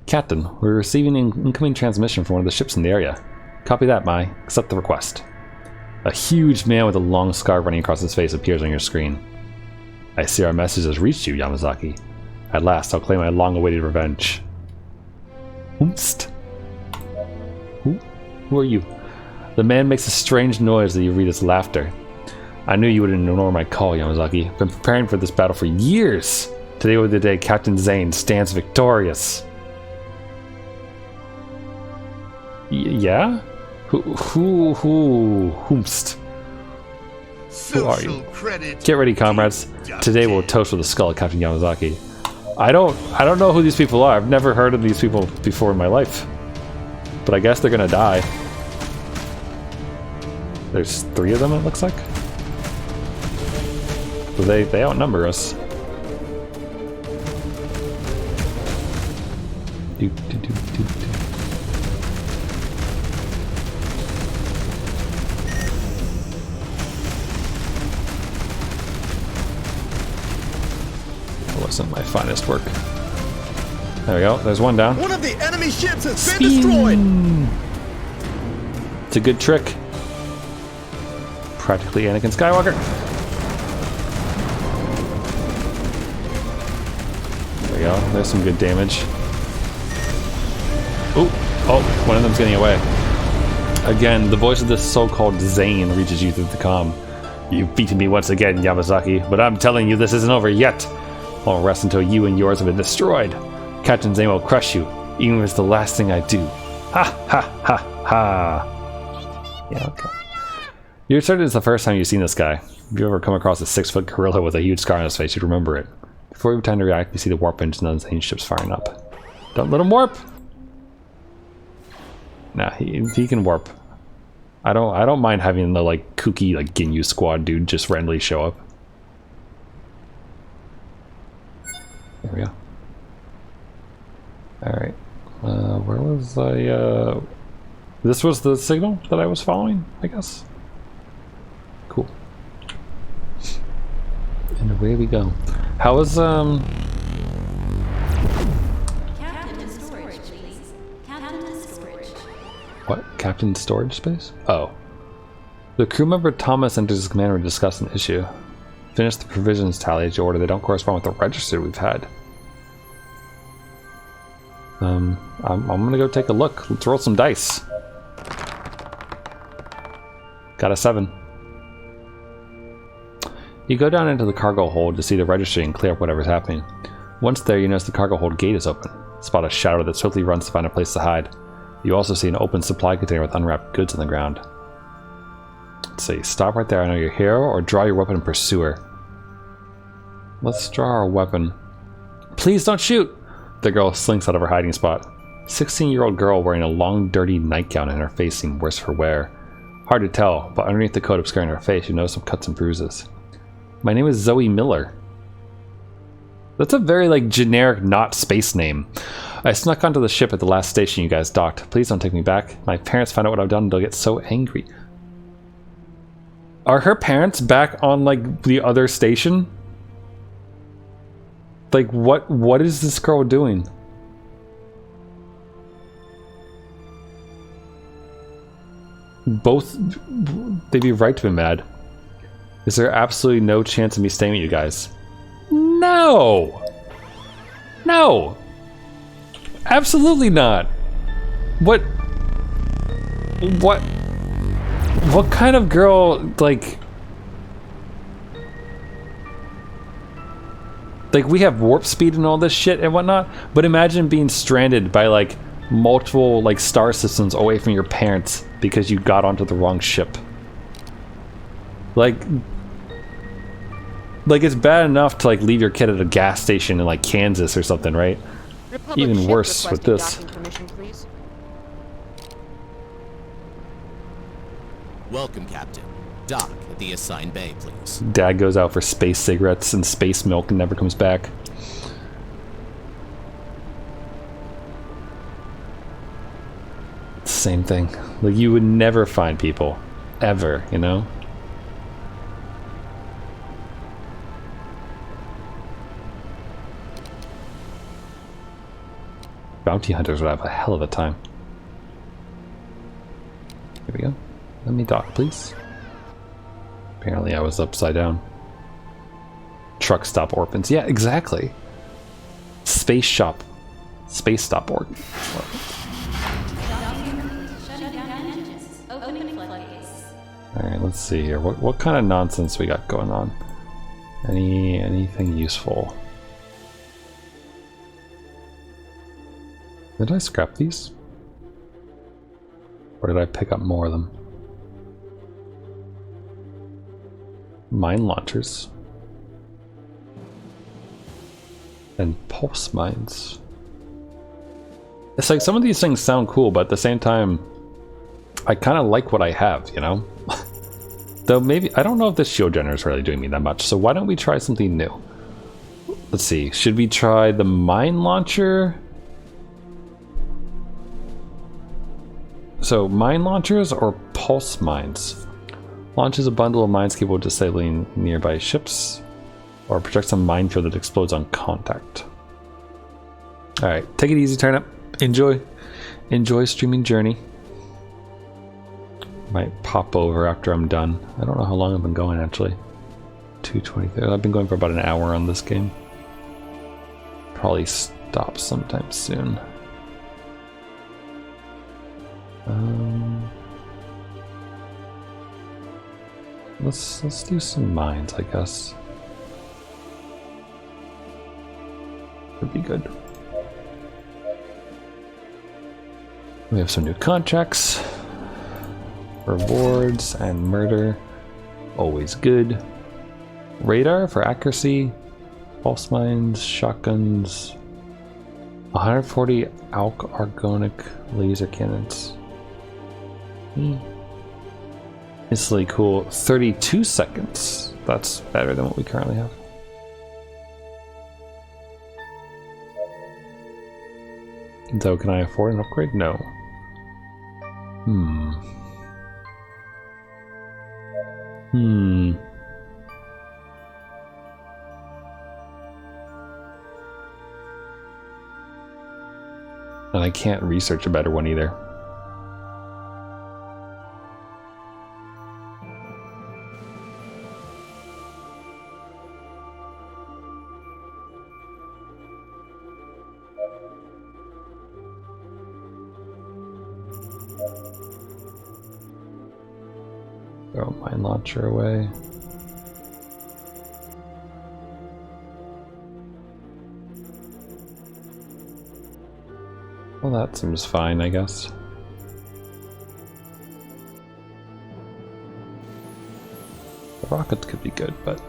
Captain, we're receiving an incoming transmission from one of the ships in the area. Copy that, Mai. Accept the request. A huge man with a long scar running across his face appears on your screen. I see our message has reached you, Yamazaki. At last, I'll claim my long-awaited revenge. Oomst. Who are you? The man makes a strange noise that you read as laughter. I knew you wouldn't ignore my call, Yamazaki. Been preparing for this battle for years. Today will be the day Captain Zane stands victorious. Yeah? Whomst? Who are you? Get ready, comrades. Today we'll toast with the skull of Captain Yamazaki. I don't know who these people are. I've never heard of these people before in my life. But I guess they're gonna die. There's 3 of them, it looks like. So they outnumber us. That wasn't my finest work. There we go. There's one down. One of the enemy ships has been destroyed. It's a good trick. Practically Anakin Skywalker. There we go. There's some good damage. Ooh. Oh, one of them's getting away. Again, the voice of this so-called Zane reaches you through the comm. You've beaten me once again, Yamazaki, but I'm telling you this isn't over yet. I'll rest until you and yours have been destroyed. Captain Zane will crush you, even if it's the last thing I do. Ha ha ha ha. Yeah, okay. You're certain it's the first time you've seen this guy. If you ever come across a 6-foot gorilla with a huge scar on his face, you'd remember it. Before you have time to react, you see the warp engine on the Zane ship's firing up. Don't let him warp! Nah, he can warp. I don't mind having the like kooky like Ginyu squad dude just randomly show up. There we go. Alright. Where was I? This was the signal that I was following, I guess. Cool. And away we go. How was Captain to storage, please. Captain to storage. What? Captain storage space? Oh. The crew member Thomas enters his command room to discuss an issue. Finish the provisions tally as you order. They don't correspond with the register we've had. I'm gonna go take a look. Let's roll some dice. Got a 7. You go down into the cargo hold to see the registry and clear up whatever's happening. Once there, you notice the cargo hold gate is open. Spot a shadow that swiftly runs to find a place to hide. You also see an open supply container with unwrapped goods on the ground. Let's see, stop right there. I know you're here, or draw your weapon and pursue her. Let's draw our weapon. Please don't shoot! The girl slinks out of her hiding spot. 16-year-old girl wearing a long, dirty nightgown and her face seemed worse for wear. Hard to tell, but underneath the coat obscuring her face, you notice some cuts and bruises. My name is Zoe Miller. That's a very, like, generic, not space name. I snuck onto the ship at the last station you guys docked. Please don't take me back. My parents find out what I've done and they'll get so angry. Are her parents back on, like, the other station? Like, what is this girl doing? Both, they'd be right to be mad. Is there absolutely no chance of me staying with you guys? No! No! Absolutely not! What kind of girl, like, we have warp speed and all this shit and whatnot, but imagine being stranded by, like, multiple, like, star systems away from your parents because you got onto the wrong ship. Like, it's bad enough to, like, leave your kid at a gas station in, like, Kansas or something, right? Republic Even ship worse with requesting this. docking permission, please. Welcome, Captain. Dock at the assigned bay, please. Dad goes out for space cigarettes and space milk and never comes back. Same thing. Like, you would never find people. Ever, you know? Bounty hunters would have a hell of a time. Here we go. Let me dock, please. Apparently I was upside down. Truck stop orphans. Yeah, exactly. Space shop. Space stop orphans. Alright, let's see here. What kind of nonsense we got going on? Anything useful? Did I scrap these? Or did I pick up more of them? Mine launchers. And pulse mines. It's like some of these things sound cool, but at the same time, I kind of like what I have, you know? Though maybe, I don't know if this shield generator is really doing me that much, so why don't we try something new? Let's see, should we try the mine launcher? So, mine launchers or pulse mines? Launches a bundle of mines capable of disabling nearby ships, or projects a minefield that explodes on contact. Alright, take it easy, Turnip. Enjoy streaming Journey. Might pop over after I'm done. I don't know how long I've been going actually. 2:23. I've been going for about an hour on this game. Probably stop sometime soon. Let's do some mines, I guess. Would be good. We have some new contracts, rewards, and murder. Always good. Radar for accuracy, pulse mines, shotguns, 140 argonic laser cannons. Instantly cool. 32 seconds. That's better than what we currently have. So can I afford an upgrade? No. And I can't research a better one either. Throw mine launcher away. Well, that seems fine, I guess. The rockets could be good, but...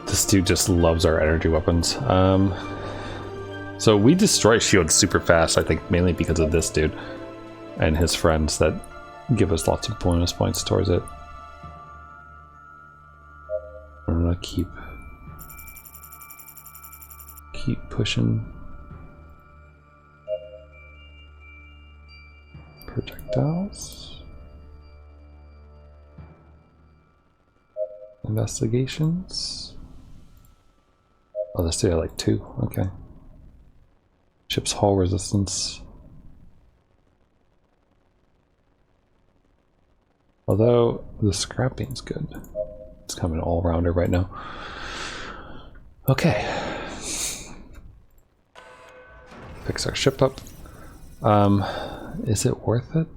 This dude just loves our energy weapons. So we destroy shields super fast, I think mainly because of this dude and his friends that give us lots of bonus points towards it. I'm gonna keep pushing. Projectiles. Investigations. Oh, this dude had like 2. Okay. Ship's hull resistance. Although the scrapping's good. It's coming all rounder right now. Okay. Fix our ship up. Is it worth it?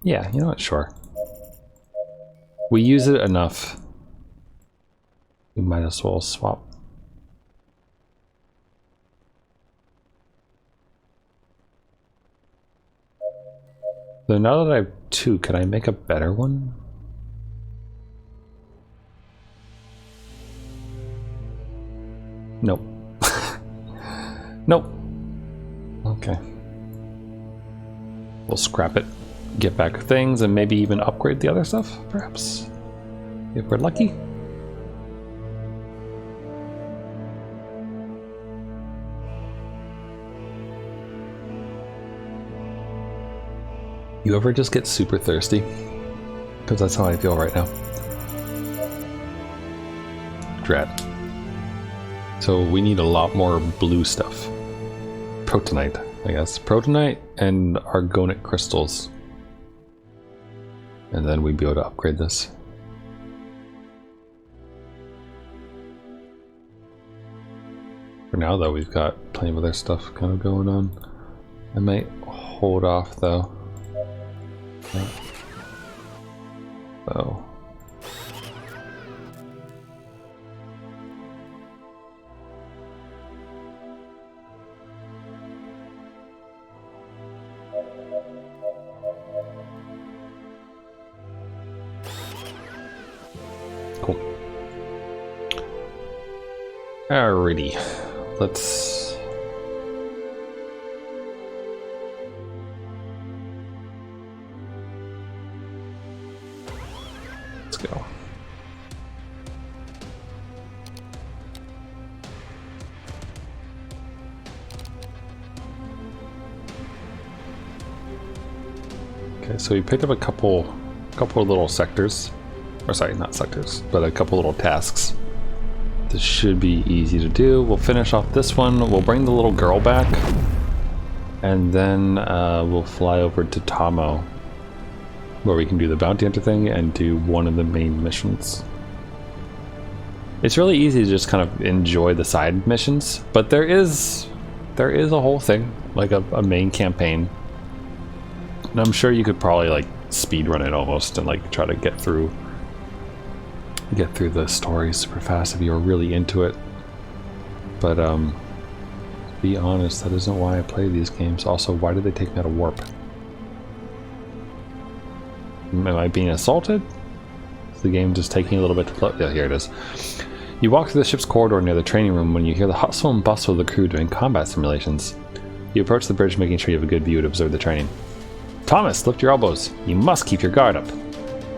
Yeah, you know what, sure. We use it enough. We might as well swap. So now that I have 2, can I make a better one? Nope. Nope. Okay. We'll scrap it, get back things, and maybe even upgrade the other stuff, perhaps? If we're lucky. You ever just get super thirsty? Because that's how I feel right now. Dread. So we need a lot more blue stuff. Protonite, I guess. Protonite and argonic crystals. And then we'd be able to upgrade this. For now though, we've got plenty of other stuff kind of going on. I might hold off though. So Cool. Alrighty. Let's go. Okay, so we picked up a couple of little sectors, or sorry, not sectors, but a couple little tasks. This should be easy to do. We'll finish off this one. We'll bring the little girl back, and then we'll fly over to Tomo, where we can do the bounty hunter thing and do one of the main missions. It's really easy to just kind of enjoy the side missions, but there is a whole thing, like a main campaign. And I'm sure you could probably like speed run it almost and like try to get through the story super fast if you're really into it. But to be honest, that isn't why I play these games. Also, why did they take me out of warp? Am I being assaulted? Is the game just taking a little bit to float? Yeah, here it is. You walk through the ship's corridor near the training room when you hear the hustle and bustle of the crew doing combat simulations. You approach the bridge, making sure you have a good view to observe the training. Thomas, lift your elbows. You must keep your guard up.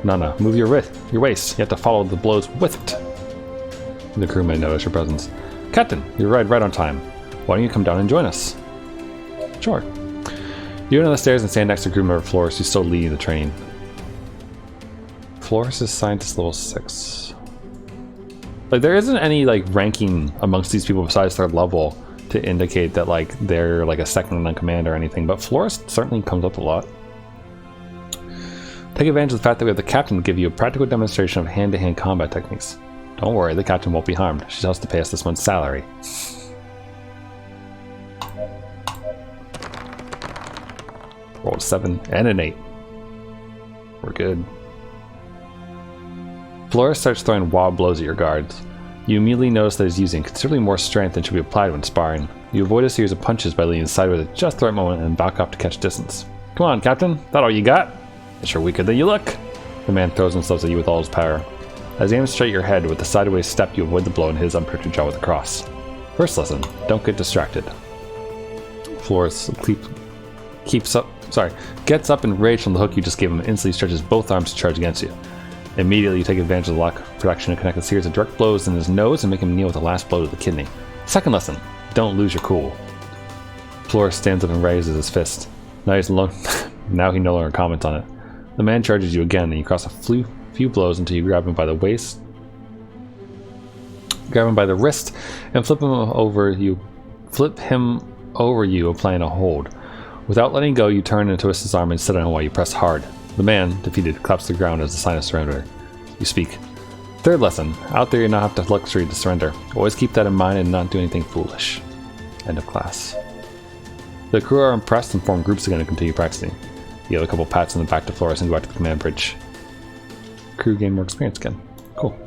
Nana, move your waist. You have to follow the blows with it. The crew may notice your presence. Captain, you arrived right on time. Why don't you come down and join us? Sure. You go down the stairs and stand next to crew member Flores, who's still leading the training. Flores is scientist level 6. Like, there isn't any like ranking amongst these people besides their level to indicate that like they're like a second in command or anything, but Flores certainly comes up a lot. Take advantage of the fact that we have the captain give you a practical demonstration of hand-to-hand combat techniques. Don't worry, the captain won't be harmed. She has to pay us this month's salary. Rolled a 7 and an 8. We're good. Flores starts throwing wild blows at your guards. You immediately notice that he's using considerably more strength than should be applied when sparring. You avoid a series of punches by leaning sideways at just the right moment and back off to catch distance. Come on, Captain. That all you got? It's sure weaker than you look. The man throws himself at you with all his power. As he aims straight at your head with a sideways step, you avoid the blow and hit his unprotected jaw with a cross. First lesson, don't get distracted. Flores gets up enraged from the hook you just gave him and instantly stretches both arms to charge against you. Immediately you take advantage of the lack of protection and connect a series of direct blows in his nose and make him kneel with the last blow to the kidney. Second lesson, don't lose your cool. Flores stands up and raises his fist. Now he no longer comments on it. The man charges you again, and you cross a few blows until you grab him by the waist, grab him by the wrist, and flip him over you, applying a hold. Without letting go, you turn and twist his arm and sit on him while you press hard. The man, defeated, claps to the ground as a sign of surrender. You speak. Third lesson, out there you not have the luxury to surrender. Always keep that in mind and not do anything foolish. End of class. The crew are impressed and form groups again to continue practicing. You give a couple pats on the back to Flores and go back to the command bridge. Crew gain more experience again. Cool.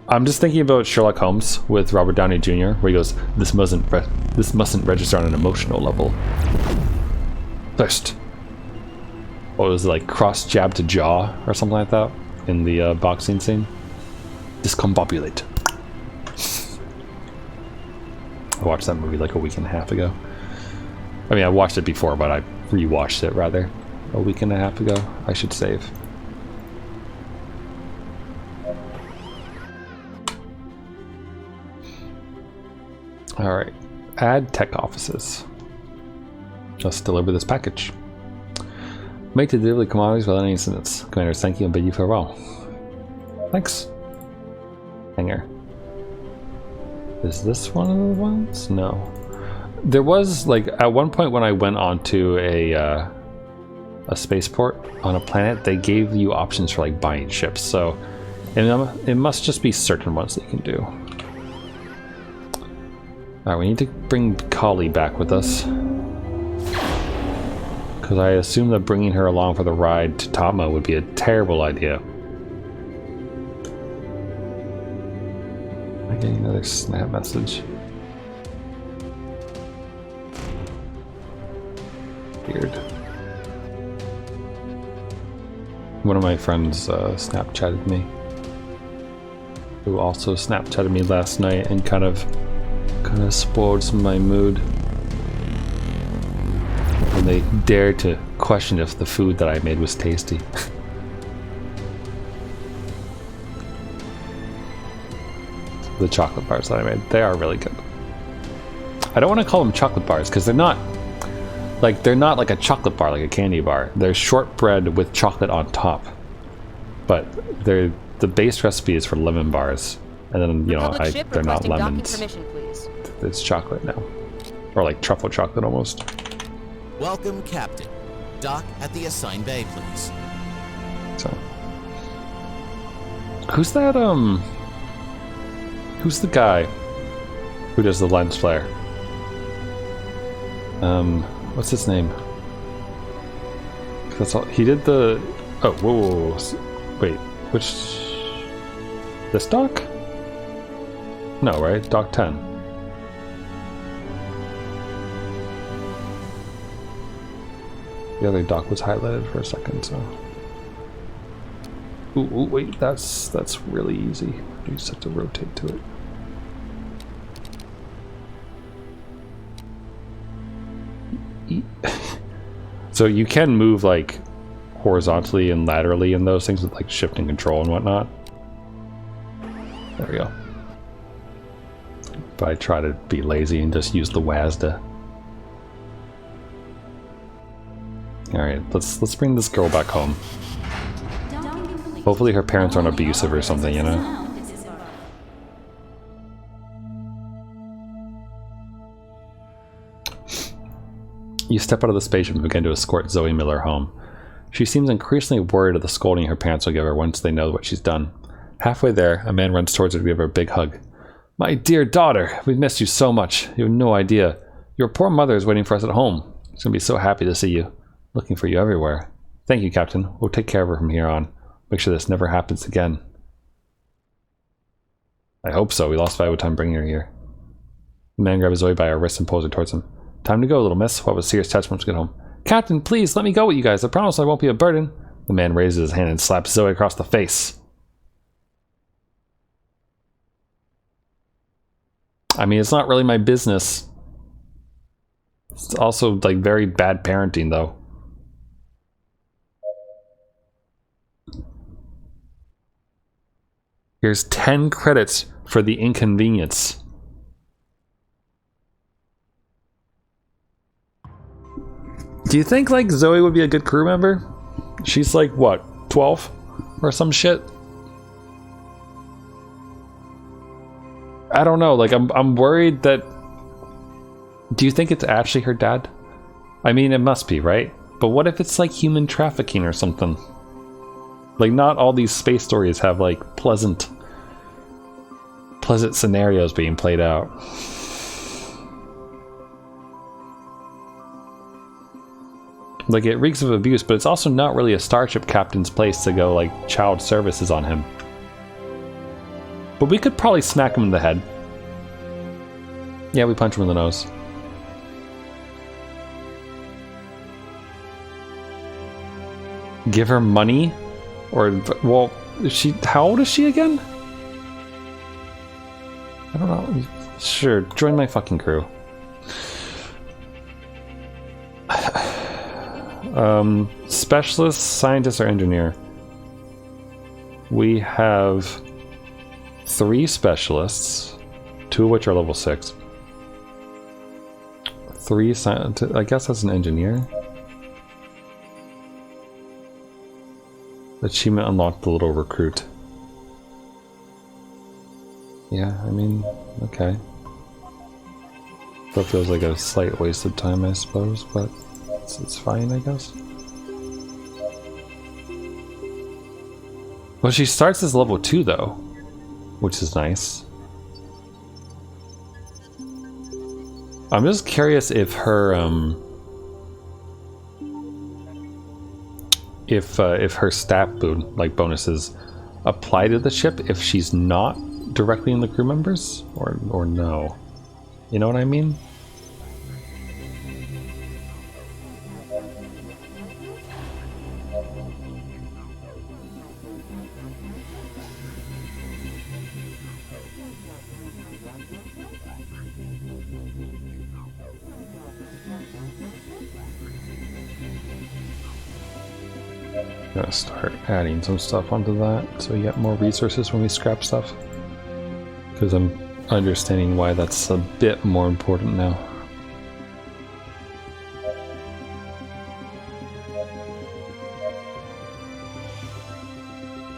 I'm just thinking about Sherlock Holmes with Robert Downey Jr., where he goes, this mustn't register on an emotional level. First. What was it, like cross jab to jaw or something like that in the boxing scene? Discombobulate. I watched that movie like a week and a half ago. I mean, I watched it before, but I rewatched it rather a week and a half ago. I should save. Alright, add tech offices. Let's deliver this package. Make the delivery commodities without any incidents. Commanders, thank you and bid you farewell. Thanks. Hangar. Is this one of the ones? No. There was, like, at one point when I went onto a spaceport on a planet, they gave you options for, like, buying ships, so it must just be certain ones that you can do. Alright, we need to bring Kali back with us. Because I assume that bringing her along for the ride to Tama would be a terrible idea. I'm getting another snap message. weird. One of my friends Snapchatted me, who also Snapchatted me last night and kind of spoiled some of my mood when they dared to question if the food that I made was tasty. The chocolate bars that I made, they are really good. I don't want to call them chocolate bars because they're not like a chocolate bar, like a candy bar. They're shortbread with chocolate on top, but the base recipe is for lemon bars, and then they're not lemons. It's chocolate now, or like truffle chocolate almost. Welcome, Captain. Dock at the assigned bay, please. So, who's that? Who's the guy who does the lens flare? What's his name? That's all he did. The whoa. Wait, which? This dock? No, right? Dock 10. The other dock was highlighted for a second, so. Ooh, wait, that's really easy. You just have to rotate to it. So you can move like horizontally and laterally in those things with like shift and control and whatnot. There we go. But I try to be lazy and just use the WASD. Alright, let's bring this girl back home. Hopefully her parents aren't abusive or something, you know? You step out of the spaceship and begin to escort Zoe Miller home. She seems increasingly worried of the scolding her parents will give her once they know what she's done. Halfway there, a man runs towards her to give her a big hug. "My dear daughter, we've missed you so much. You have no idea. Your poor mother is waiting for us at home. She's going to be so happy to see you. Looking for you everywhere. Thank you, Captain. We'll take care of her from here on. Make sure this never happens again." I hope so. We lost valuable time bringing her here. The man grabs Zoe by her wrist and pulls her towards him. "Time to go, little miss. We'll have a serious test once we get home." "Captain, please, let me go with you guys. I promise I won't be a burden." The man raises his hand and slaps Zoe across the face. I mean, it's not really my business. It's also, like, very bad parenting, though. Here's 10 credits for the inconvenience. Do you think, like, Zoe would be a good crew member? She's like, what, 12? Or some shit? I don't know, like, I'm worried that... Do you think it's actually her dad? I mean, it must be, right? But what if it's, like, human trafficking or something? Like, not all these space stories have, like, pleasant scenarios being played out. Like, it reeks of abuse, but it's also not really a starship captain's place to go, like, child services on him. But we could probably smack him in the head. Yeah, we punch him in the nose. Give her money? Or, well, how old is she again? I don't know. Sure, join my fucking crew. Specialist, scientist, or engineer. We have 3 specialists, 2 of which are level 6. 3 scientists, I guess that's an engineer. Achievement unlocked, the little recruit. Yeah, I mean, okay. That feels like a slight waste of time, I suppose, but it's fine, I guess. Well, she starts as level 2, though, which is nice. I'm just curious if her, if her stat bonuses apply to the ship if she's not directly in the crew members, or no. You know what I mean? Gonna start adding some stuff onto that so we get more resources when we scrap stuff. Because I'm understanding why that's a bit more important now.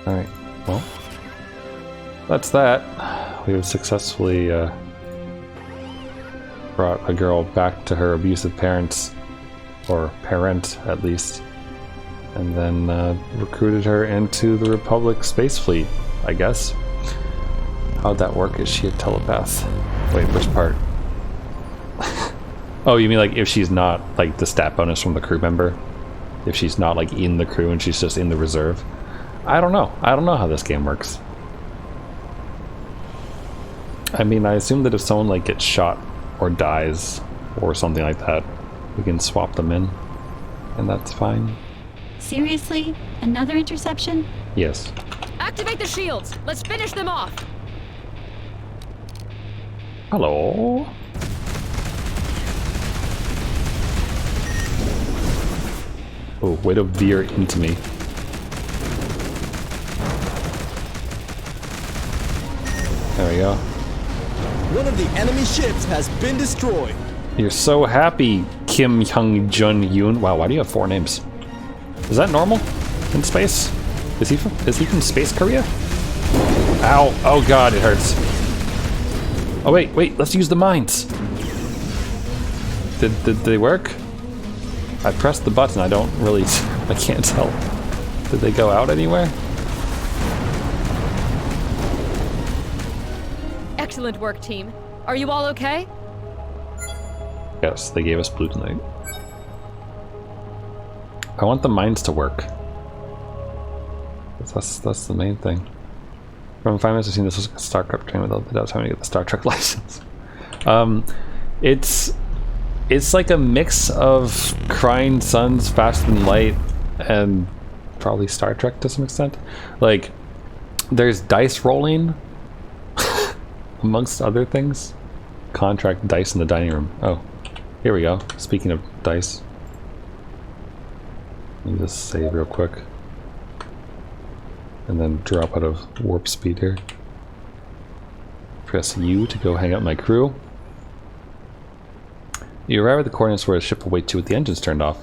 Alright, well, that's that. We have successfully brought a girl back to her abusive parents, or parent at least, and then recruited her into the Republic space fleet, I guess. How'd that work? Is she a telepath? Wait, which part? Oh, you mean like if she's not like the stat bonus from the crew member? If she's not like in the crew and she's just in the reserve? I don't know. I don't know how this game works. I mean, I assume that if someone like gets shot or dies or something like that, we can swap them in, and that's fine. Seriously? Another interception? Yes. Activate the shields. Let's finish them off. Hello. Oh, way to veer into me. There we go. One of the enemy ships has been destroyed. You're so happy, Kim Hyung Jun Yoon. Wow, why do you have 4 names? Is that normal in space? Is he from Space Korea? Ow! Oh god, it hurts. Oh wait, let's use the mines. Did they work? I pressed the button. I can't tell. Did they go out anywhere? Excellent work, team. Are you all okay? Yes, they gave us blue tonight. I want the mines to work. That's the main thing. From 5 minutes I've seen this was a StarCraft train without the doubt having to get the Star Trek license. It's like a mix of Crying Suns, Faster Than Light, and probably Star Trek to some extent. Like, there's dice rolling, amongst other things. Contract dice in the dining room. Oh, here we go. Speaking of dice. Let me just save real quick. And then drop out of warp speed here. Press U to go hang out with my crew. You arrive at the coordinates where the ship awaits you with the engines turned off.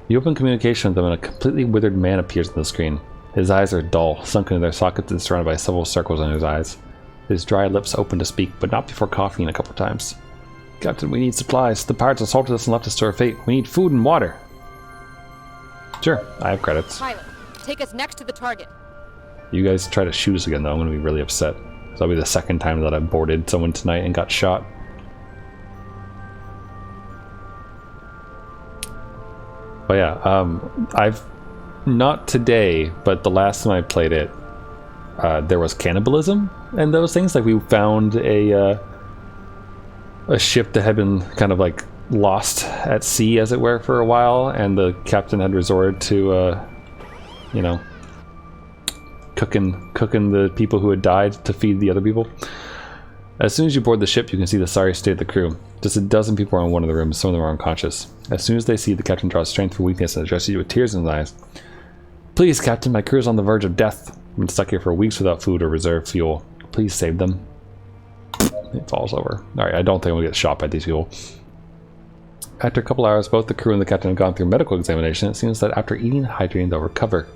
You open communication with them and a completely withered man appears on the screen. His eyes are dull, sunken in their sockets and surrounded by several circles on his eyes. His dry lips open to speak, but not before coughing a couple times. Captain, we need supplies. The pirates assaulted us and left us to our fate. We need food and water. Sure, I have credits. Pilot, take us next to the target. You guys try to shoot us again though, I'm going to be really upset. That'll be the second time that I've boarded someone tonight and got shot. But yeah, I've... Not today, but the last time I played it, there was cannibalism and those things. Like, we found a ship that had been kind of like lost at sea, as it were, for a while, and the captain had resorted to, you know, cooking the people who had died to feed the other people. As soon as you board the ship, you can see the sorry state of the crew. Just a dozen people are in one of the rooms, some of them are unconscious. As soon as they see, the captain draws strength for weakness and addresses you with tears in his eyes. Please, Captain, my crew is on the verge of death. I've been stuck here for weeks without food or reserve fuel. Please save them. It falls over. Alright, I don't think we'll get shot by these people. After a couple hours, both the crew and the captain have gone through medical examination. It seems that after eating and hydrating, they'll recover.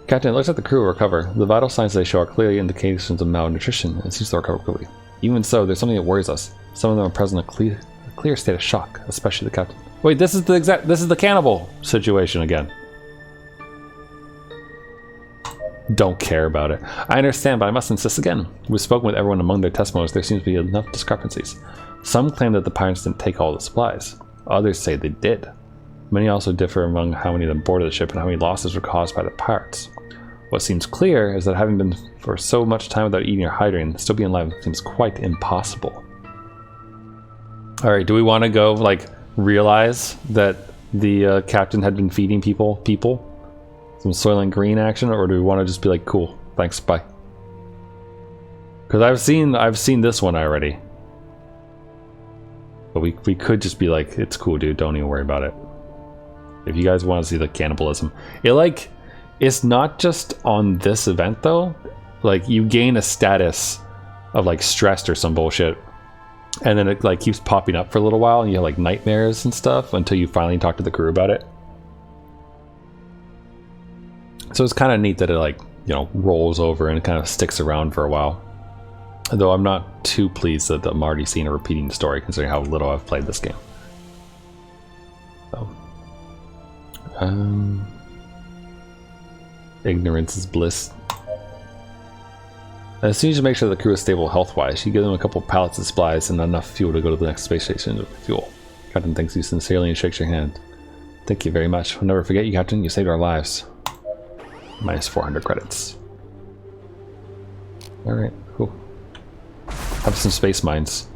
Captain, it looks like the crew will recover. The vital signs they show are clearly indications of malnutrition, and seems to recover quickly. Even so, there's something that worries us. Some of them are present in a clear state of shock, especially the captain. Wait, this is the cannibal situation again. Don't care about it. I understand, but I must insist again. We've spoken with everyone among their testimonies. There seems to be enough discrepancies. Some claim that the pirates didn't take all the supplies. Others say they did. Many also differ among how many of them boarded the ship and how many losses were caused by the pirates. What seems clear is that having been for so much time without eating or hydrating, still being alive seems quite impossible. Alright, do we want to go, like, realize that the captain had been feeding people? Some Soylent Green action, or do we want to just be like, cool, thanks, bye? Because I've seen this one already. But we could just be like, it's cool, dude. Don't even worry about it. If you guys want to see the cannibalism, it's not just on this event though. Like you gain a status of like stressed or some bullshit, and then it like keeps popping up for a little while, and you have like nightmares and stuff until you finally talk to the crew about it. So it's kind of neat that it like, you know, rolls over and kind of sticks around for a while. Though I'm not too pleased that I'm already seeing a repeating story considering how little I've played this game. So, ignorance is bliss. As soon as you make sure the crew is stable health-wise, you give them a couple pallets of supplies and enough fuel to go to the next space station with fuel. Captain thanks you sincerely and shakes your hand. Thank you very much. We'll never forget you, Captain. You saved our lives. Minus 400 credits. Alright, cool. Have some space mines.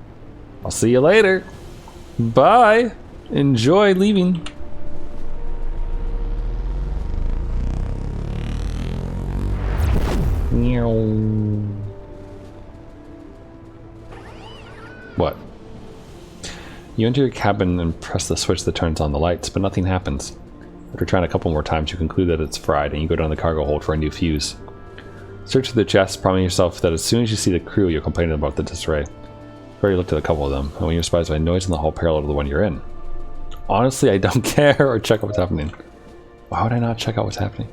I'll see you later. Bye. Enjoy leaving. What? You enter your cabin and press the switch that turns on the lights, but nothing happens. After trying a couple more times, you conclude that it's fried, and you go down the cargo hold for a new fuse. Search for the chest, promising yourself that as soon as you see the crew, you'll complain about the disarray. You've already looked at a couple of them, and when you're surprised by noise in the hall parallel to the one you're in. Honestly, I don't care or check out what's happening. Why would I not check out what's happening?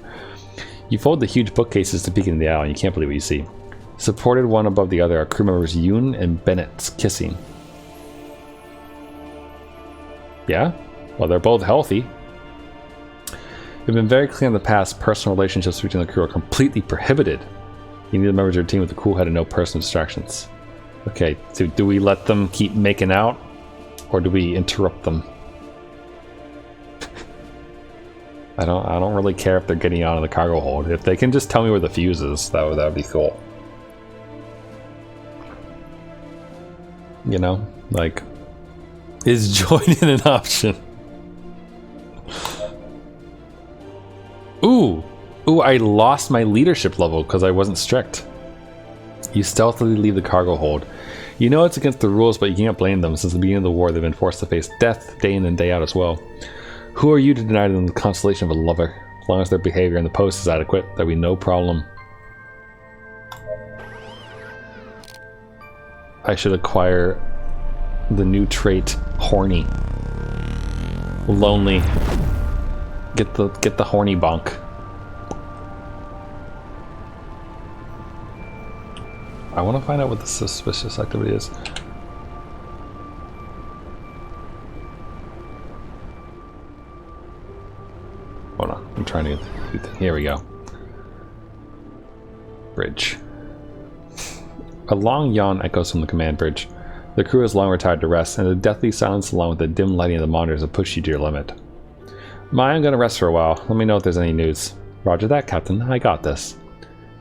You fold the huge bookcases to peek into the aisle, and you can't believe what you see. Supported one above the other are crew members Yoon and Bennett kissing. Yeah? Well, they're both healthy. It's been very clear in the past, personal relationships between the crew are completely prohibited. You need the members of your team with a cool head and no personal distractions. Okay, so do we let them keep making out? Or do we interrupt them? I don't really care if they're getting out of the cargo hold. If they can just tell me where the fuse is, that would be cool. You know, like, is joining an option? Ooh, I lost my leadership level because I wasn't strict. You stealthily leave the cargo hold. You know it's against the rules, but you can't blame them. Since the beginning of the war, they've been forced to face death day in and day out as well. Who are you to deny them the consolation of a lover? As long as their behavior in the post is adequate, there'll be no problem. I should acquire the new trait, horny. Lonely. Get the horny bonk. I want to find out what the suspicious activity is. Hold on, I'm trying to get the, here we go. Bridge. A long yawn echoes from the command bridge. The crew has long retired to rest, and the deathly silence along with the dim lighting of the monitors have pushed you to your limit. I'm gonna rest for a while. Let me know if there's any news. Roger that, Captain. I got this.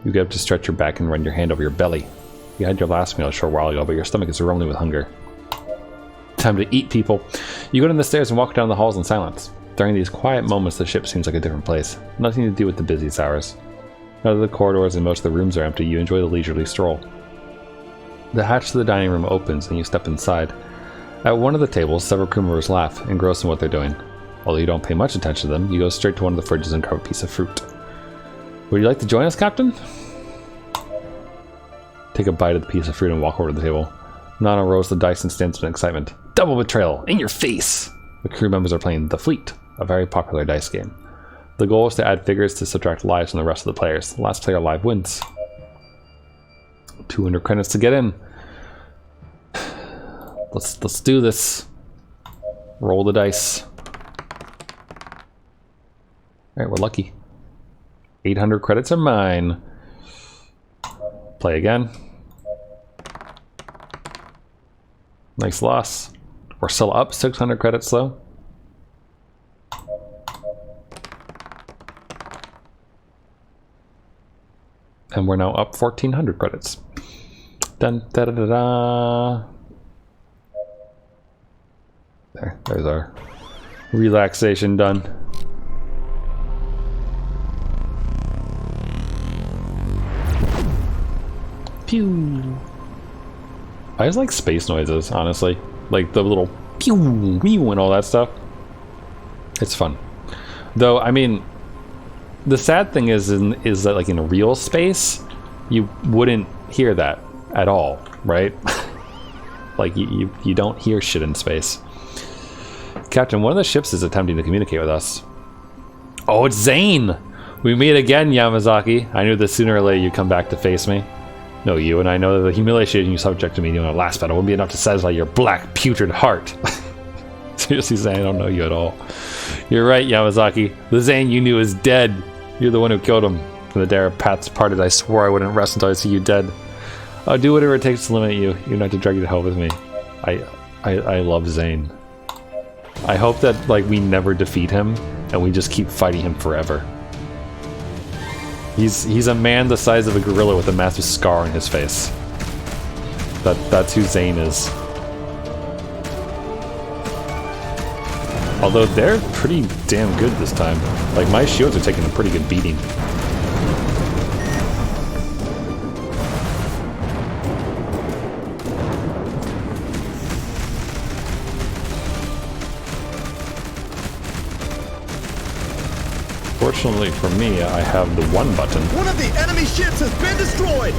You get up to stretch your back and run your hand over your belly. You had your last meal a short while ago, but your stomach is rumbling with hunger. Time to eat, people. You go down the stairs and walk down the halls in silence. During these quiet moments, the ship seems like a different place. Nothing to do with the busiest hours. Now that the corridors and most of the rooms are empty, you enjoy the leisurely stroll. The hatch to the dining room opens and you step inside. At one of the tables, several crew members laugh, engrossed in what they're doing. Although you don't pay much attention to them, you go straight to one of the fridges and grab a piece of fruit. Would you like to join us, Captain? Take a bite of the piece of fruit and walk over to the table. Nana rolls the dice and stands in excitement. Double betrayal! In your face! The crew members are playing The Fleet, a very popular dice game. The goal is to add figures to subtract lives from the rest of the players. The last player alive wins. 200 credits to get in. Let's do this. Roll the dice. Alright, we're lucky. 800 credits are mine. Play again. Nice loss. We're still up 600 credits though. And we're now up 1400 credits. Dun da da da da. There's our relaxation done. Pew. I just like space noises, honestly. Like the little pew, pew, and all that stuff. It's fun. Though, I mean, the sad thing is that like in real space, you wouldn't hear that at all, right? Like you don't hear shit in space. Captain, one of the ships is attempting to communicate with us. Oh, it's Zane! We meet again, Yamazaki. I knew that sooner or later you'd come back to face me. No, you and I know that the humiliation you subjected me to in our last battle wouldn't be enough to satisfy your black, putrid heart. Seriously, Zane, I don't know you at all. You're right, Yamazaki. The Zane you knew is dead. You're the one who killed him. From the day our paths parted, I swore I wouldn't rest until I see you dead. I'll do whatever it takes to eliminate you. You're not to drag you to hell with me. I love Zane. I hope that like we never defeat him and we just keep fighting him forever. He's a man the size of a gorilla with a massive scar on his face. That's who Zane is. Although they're pretty damn good this time. Like my shields are taking a pretty good beating. Fortunately for me, I have the one button. One of the enemy ships has been destroyed!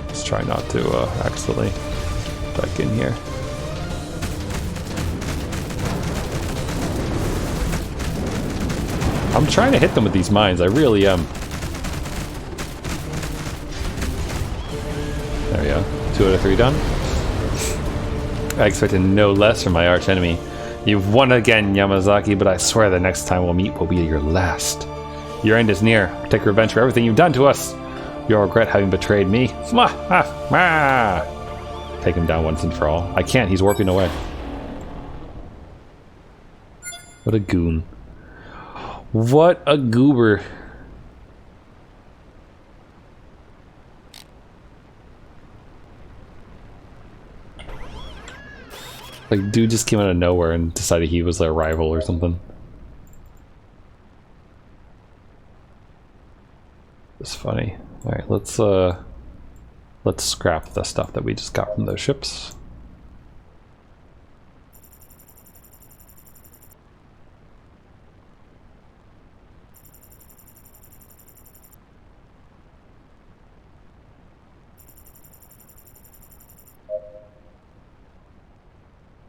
Let's try not to accidentally back in here. I'm trying to hit them with these mines, I really am. There we go. 2 out of 3 done. I expected no less from my arch enemy. You've won again, Yamazaki, but I swear the next time we'll meet will be your last. Your end is near. Take revenge for everything you've done to us. You'll regret having betrayed me. Take him down once and for all. I can't, he's warping away. What a goon. What a goober. Like, dude just came out of nowhere and decided he was their rival or something. It's funny. Alright, let's scrap the stuff that we just got from those ships.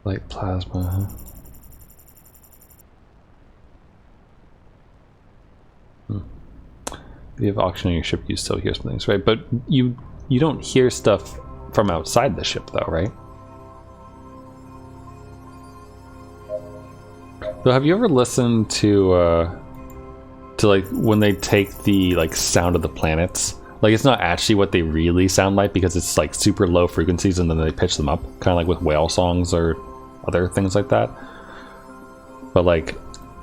Light plasma, huh? If you have oxygen on your ship, you still hear some things, right? But you don't hear stuff from outside the ship, though, right? So have you ever listened to like when they take the like sound of the planets? Like it's not actually what they really sound like because it's like super low frequencies and then they pitch them up, kind of like with whale songs or other things like that. But like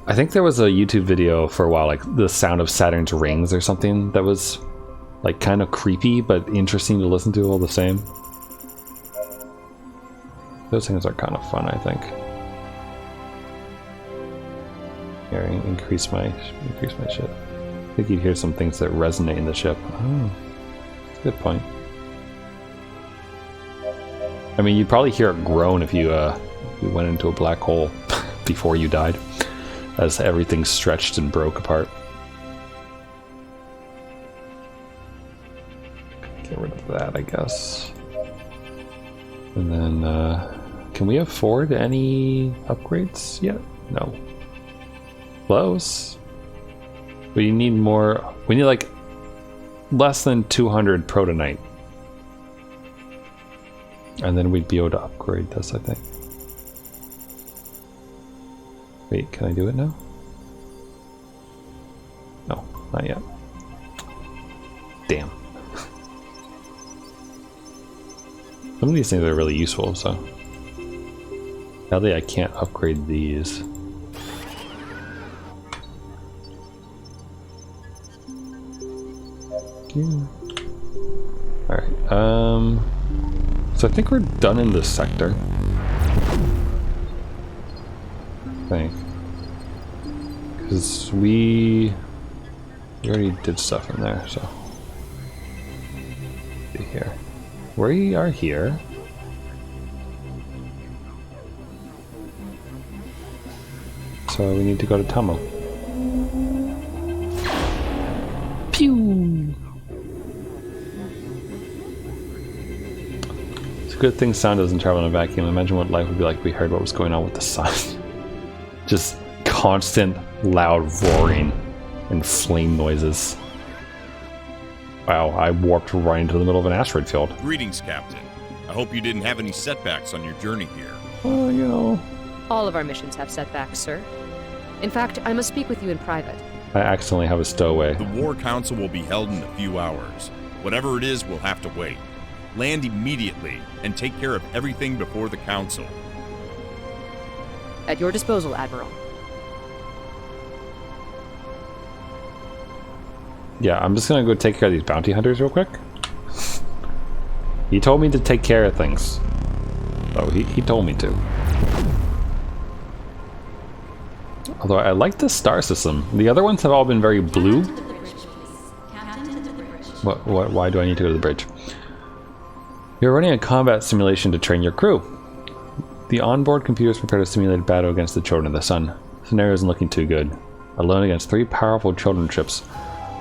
I think there was a YouTube video for a while, like the sound of Saturn's rings or something, that was like kind of creepy but interesting to listen to all the same. Those things are kind of fun, I think. Here, increase my ship. I think you'd hear some things that resonate in the ship. Oh, that's a good point. I mean, you'd probably hear it groan if you went into a black hole before you died, as everything stretched and broke apart. Get rid of that, I guess. And then, can we afford any upgrades yet? No. Close. We need more. We need like less than 200 protonite. And then we'd be able to upgrade this, I think. Wait, can I do it now? No, not yet. Damn. Some of these things are really useful, so. Sadly, I can't upgrade these. Yeah. Alright, so I think we're done in this sector. I think. Because we already did stuff in there, so. Be here. We are here. so we need to go to Tomo. Pew! It's a good thing sound doesn't travel in a vacuum. Imagine what life would be like if we heard what was going on with the sun. Just constant, loud roaring and flame noises. Wow, I warped right into the middle of an asteroid field. Greetings, Captain. I hope you didn't have any setbacks on your journey here. Well, you know... All of our missions have setbacks, sir. In fact, I must speak with you in private. I accidentally have a stowaway. The War Council will be held in a few hours. Whatever it is, we'll have to wait. Land immediately and take care of everything before the Council. At your disposal, Admiral. Yeah, I'm just gonna go take care of these bounty hunters real quick. He told me to take care of things. Oh, he told me to. Although I like the star system. The other ones have all been very blue. Why do I need to go to the bridge? You're running a combat simulation to train your crew. The onboard computers prepare to simulate a battle against the children of the sun. The scenario isn't looking too good. Alone against 3 powerful children ships.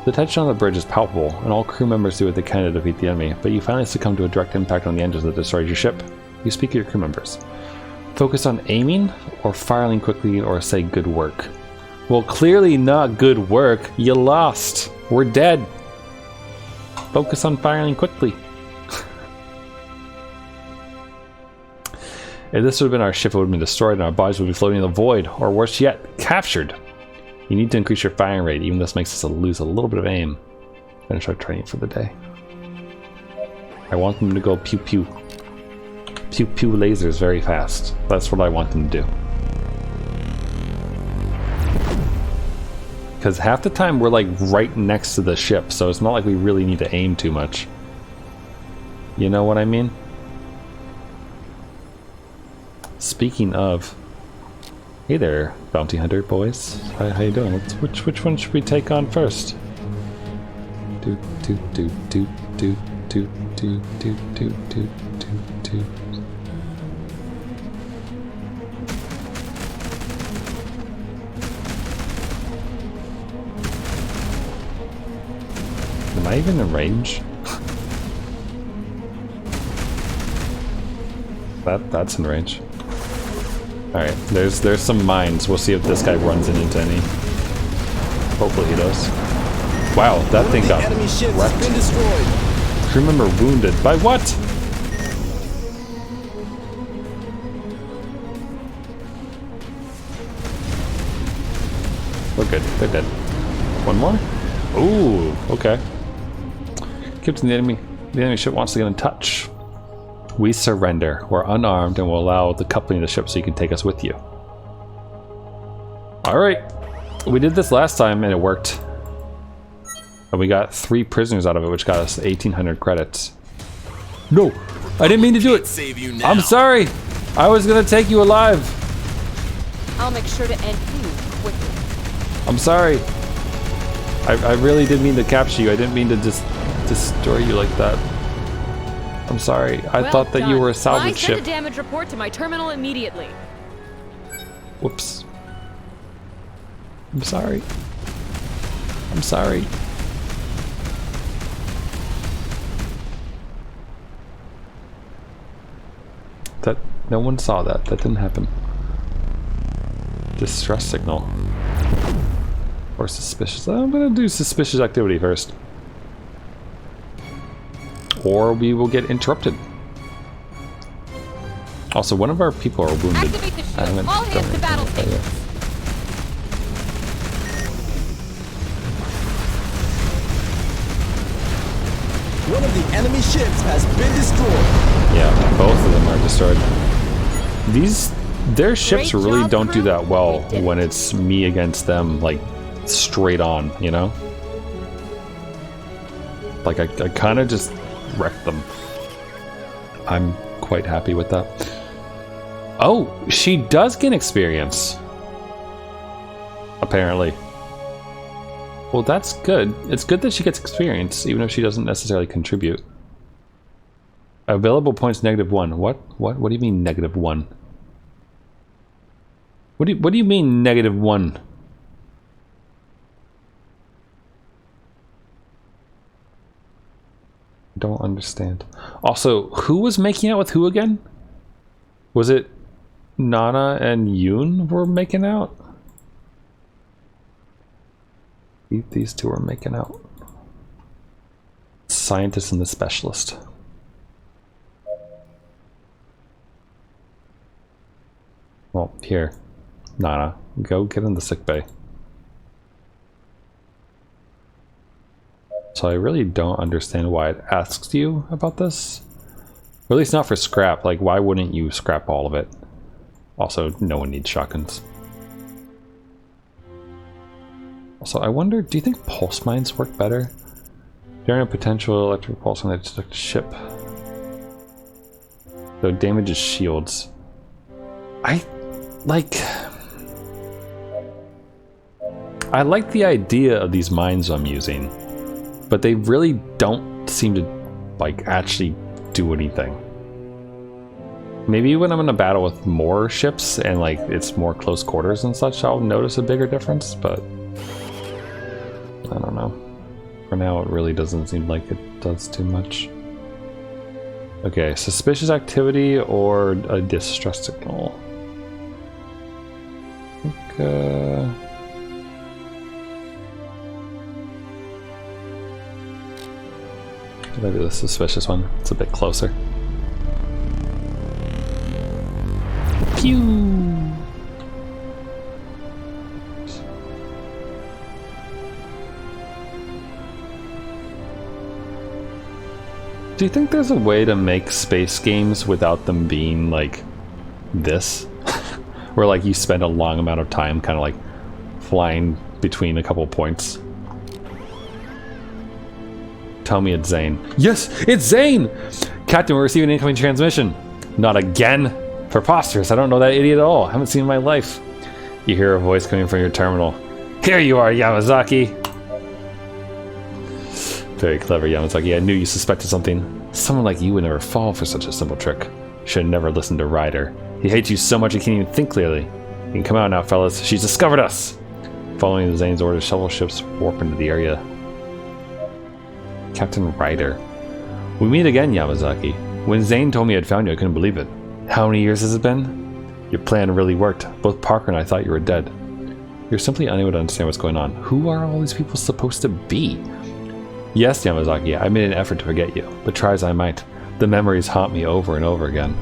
The tension on the bridge is palpable, and all crew members do what they can to defeat the enemy, but you finally succumb to a direct impact on the engines that destroys your ship. You speak to your crew members. Focus on aiming, or firing quickly, or say good work. Well, clearly not good work. You lost. We're dead. Focus on firing quickly. If this would have been our ship, it would have been destroyed and our bodies would be floating in the void, or worse yet, captured. You need to increase your firing rate, even this makes us lose a little bit of aim. Finish our training for the day. I want them to go pew pew. Pew pew lasers very fast. That's what I want them to do. Because half the time we're like right next to the ship, so it's not like we really need to aim too much. You know what I mean? Speaking of... Hey there, bounty hunter boys. How you doing? Which one should we take on first? Do do do do do do do do do do do. Am I even in range? That's in range. Alright, there's some mines. We'll see if this guy runs into any. Hopefully he does. Wow, that thing got enemy ships wrecked. has been destroyed. Crew member wounded. By what? We're good. They're dead. One more? Ooh, okay. Captain, the enemy ship wants to get in touch. We surrender. We're unarmed and will allow the coupling of the ship so you can take us with you. Alright. We did this last time and it worked. And we got 3 prisoners out of it, which got us 1,800 credits. No! I didn't mean to do it! Save you now. I'm sorry! I was gonna take you alive! I'll make sure to end you quickly. I'm sorry. I really didn't mean to capture you. I didn't mean to just destroy you like that. I'm sorry. I Well thought that you done. were a salvage I send ship. a damage report to my terminal immediately. Whoops. I'm sorry. I'm sorry. That no one saw that. That didn't happen. Distress signal. Or suspicious. I'm gonna do suspicious activity first. Or we will get interrupted. Also, one of our people are wounded. Activate the I shield. haven't All done hands to anything battle with that stations. yet. One of the enemy ships has been destroyed. Yeah, both of them are destroyed. Their ships Great really job, don't do crew. that well You did when it. it's me against them, like, straight on, you know? Like, I kind of just wrecked them. I'm quite happy with that. Oh, she does get experience. Apparently. Well, that's good. It's good that she gets experience, even if she doesn't necessarily contribute. Available points -1. What do you mean -1? What do you mean -1? Don't understand. Also, who was making out with who again? Was it Nana and Yoon were making out? These two are making out. Scientist and the specialist. Well, here, Nana, go get in the sick bay. So I really don't understand why it asks you about this. Or at least not for scrap. Like, why wouldn't you scrap all of it? Also, no one needs shotguns. Also, I wonder, do you think pulse mines work better? During a potential electric pulse when they detect a ship. So it damages shields. I like the idea of these mines I'm using, but they really don't seem to like actually do anything. Maybe when I'm in a battle with more ships and like it's more close quarters and such, I'll notice a bigger difference, but I don't know. For now, it really doesn't seem like it does too much. Okay, suspicious activity or a distress signal. I think, maybe the suspicious one. It's a bit closer. Pew! Do you think there's a way to make space games without them being like this? Where like you spend a long amount of time kind of like flying between a couple points? Tell me it's Zane. Yes, it's Zane! Captain, we're receiving an incoming transmission. Not again? Preposterous, I don't know that idiot at all. I haven't seen in my life. You hear a voice coming from your terminal. Here you are, Yamazaki! Very clever, Yamazaki. I knew you suspected something. Someone like you would never fall for such a simple trick. Should have never listened to Ryder. He hates you so much he can't even think clearly. You can come out now, fellas. She's discovered us! Following Zane's orders, shuttle ships warp into the area. Captain Ryder. We meet again, Yamazaki. When Zane told me I'd found you, I couldn't believe it. How many years has it been? Your plan really worked. Both Parker and I thought you were dead. You're simply unable to understand what's going on. Who are all these people supposed to be? Yes, Yamazaki, I made an effort to forget you, but try as I might, the memories haunt me over and over again.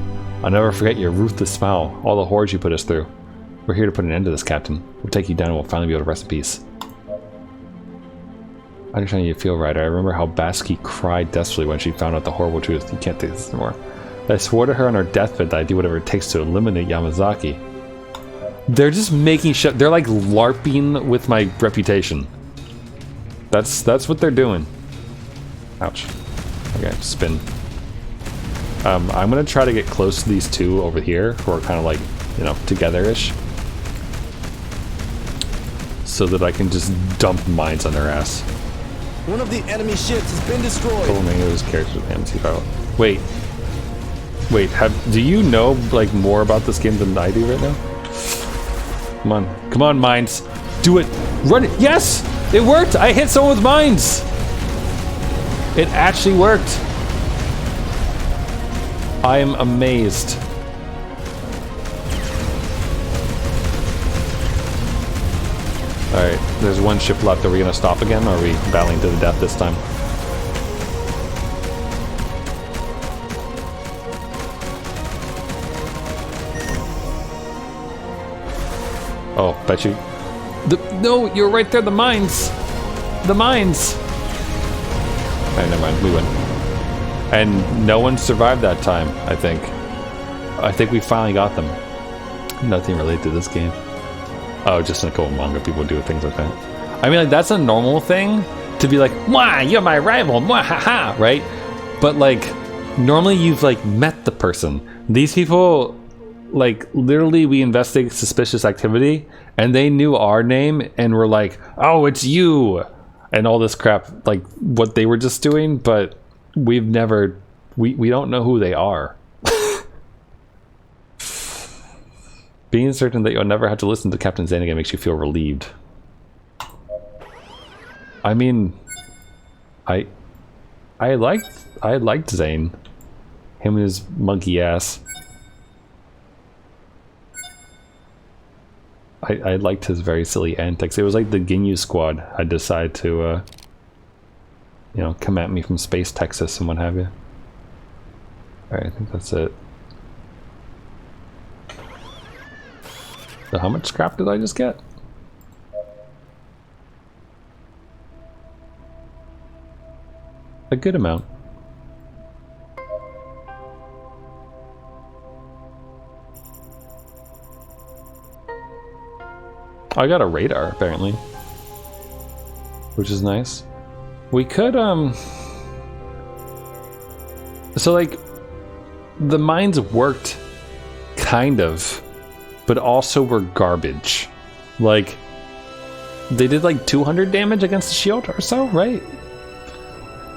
I'll never forget your ruthless smile, all the horrors you put us through. We're here to put an end to this, Captain. We'll take you down and we'll finally be able to rest in peace. I understand how you feel, Ryder. I remember how Basky cried desperately when she found out the horrible truth. You can't take this anymore. I swore to her on her deathbed that I'd do whatever it takes to eliminate Yamazaki. They're just making shit. They're like LARPing with my reputation. That's what they're doing. Ouch. Okay, spin. I'm gonna try to get close to these two over here who are kind of like, you know, together-ish. So that I can just dump mines on their ass. One of the enemy ships has been destroyed. Couple many of those characters with MC file. Wait. Wait, do you know like more about this game than I do right now? Come on. Come on, mines. Do it. Run it. Yes! It worked! I hit someone with mines! It actually worked. I am amazed. Alright, there's one ship left. Are we gonna stop again, or are we battling to the death this time? Oh, bet you... No, you're right there, the mines! The mines! Alright, never mind, we win. And no one survived that time, I think. I think we finally got them. Nothing related to this game. Oh, just in a couple manga people do things like that. I mean, like, that's a normal thing to be like, "Wah, you're my rival, mwah, ha ha," right? But like, normally you've like met the person. These people, like, literally we investigate suspicious activity and they knew our name and were like, "Oh, it's you," and all this crap, like what they were just doing, but we've never, we don't know who they are. Being certain that you'll never have to listen to Captain Zane again makes you feel relieved. I mean, I liked Zane. Him and his monkey ass. I liked his very silly antics. It was like the Ginyu squad had decided to, you know, come at me from space Texas and what have you. Alright, I think that's it. So how much scrap did I just get? A good amount. I got a radar apparently, which is nice. We could so like the mines worked kind of, but also were garbage. Like they did like 200 damage against the shield or so, right?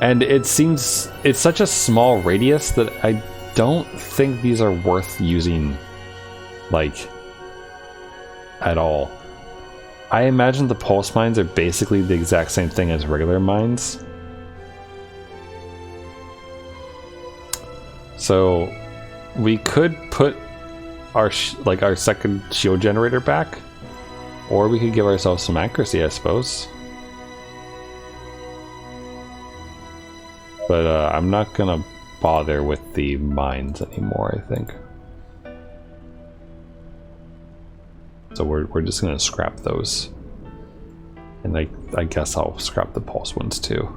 And it seems it's such a small radius that I don't think these are worth using, like, at all. I imagine the pulse mines are basically the exact same thing as regular mines. So we could put our our second shield generator back, or we could give ourselves some accuracy, I suppose. But I'm not gonna bother with the mines anymore, I think. So we're just gonna scrap those. And I guess I'll scrap the pulse ones too.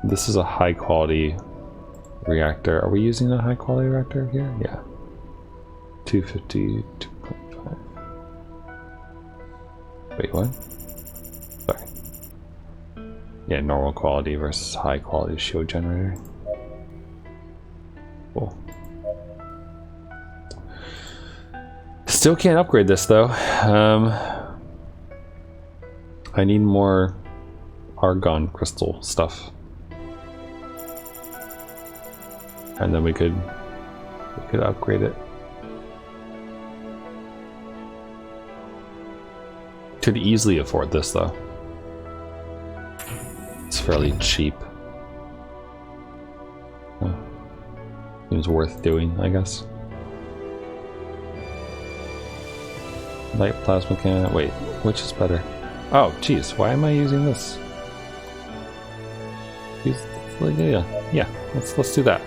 This is a high quality reactor. Are we using a high quality reactor here? Yeah. 250, 2.5. Wait, what? Sorry. Yeah, normal quality versus high quality shield generator. Cool. Still can't upgrade this though. I need more argon crystal stuff. And then we could upgrade it. Could easily afford this though. It's fairly cheap. Seems worth doing, I guess. Light plasma cannon. Wait, which is better? Oh, geez, why am I using this? Yeah, let's do that.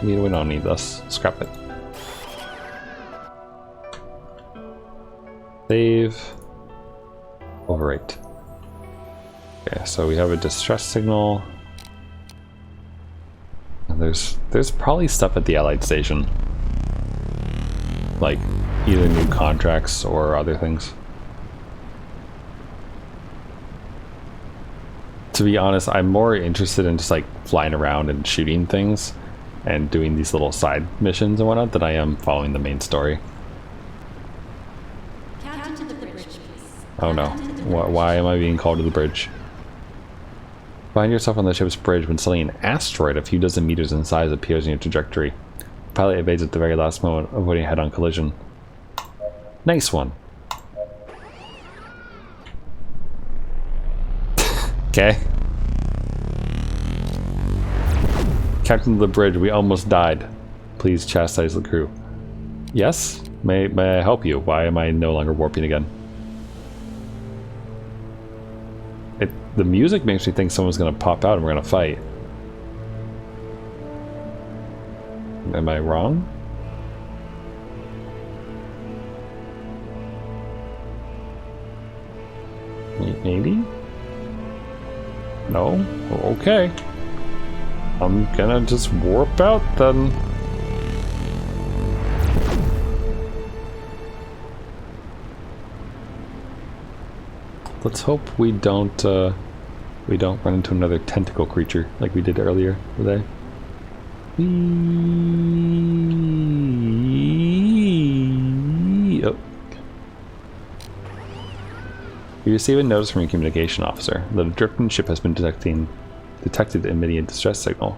We don't need this. Scrap it. Save. Overwrite. Okay, so we have a distress signal. And there's probably stuff at the Allied station. Like either new contracts or other things. To be honest, I'm more interested in just like flying around and shooting things and doing these little side missions and whatnot than I am following the main story. Captain to the bridge, please. Oh no. Why am I being called to the bridge? Find yourself on the ship's bridge when suddenly an asteroid a few dozen meters in size appears in your trajectory. The pilot evades at the very last moment, avoiding a head-on collision. Nice one. Okay. Captain of the bridge, we almost died. Please chastise the crew. Yes? May I help you? Why am I no longer warping again? The music makes me think someone's gonna pop out and we're gonna fight. Am I wrong? Maybe? No? Okay. I'm gonna just warp out then. Let's hope we don't run into another tentacle creature like we did earlier today. Oh. You receive a notice from your communication officer that a drifting ship has been detected emitting a distress signal.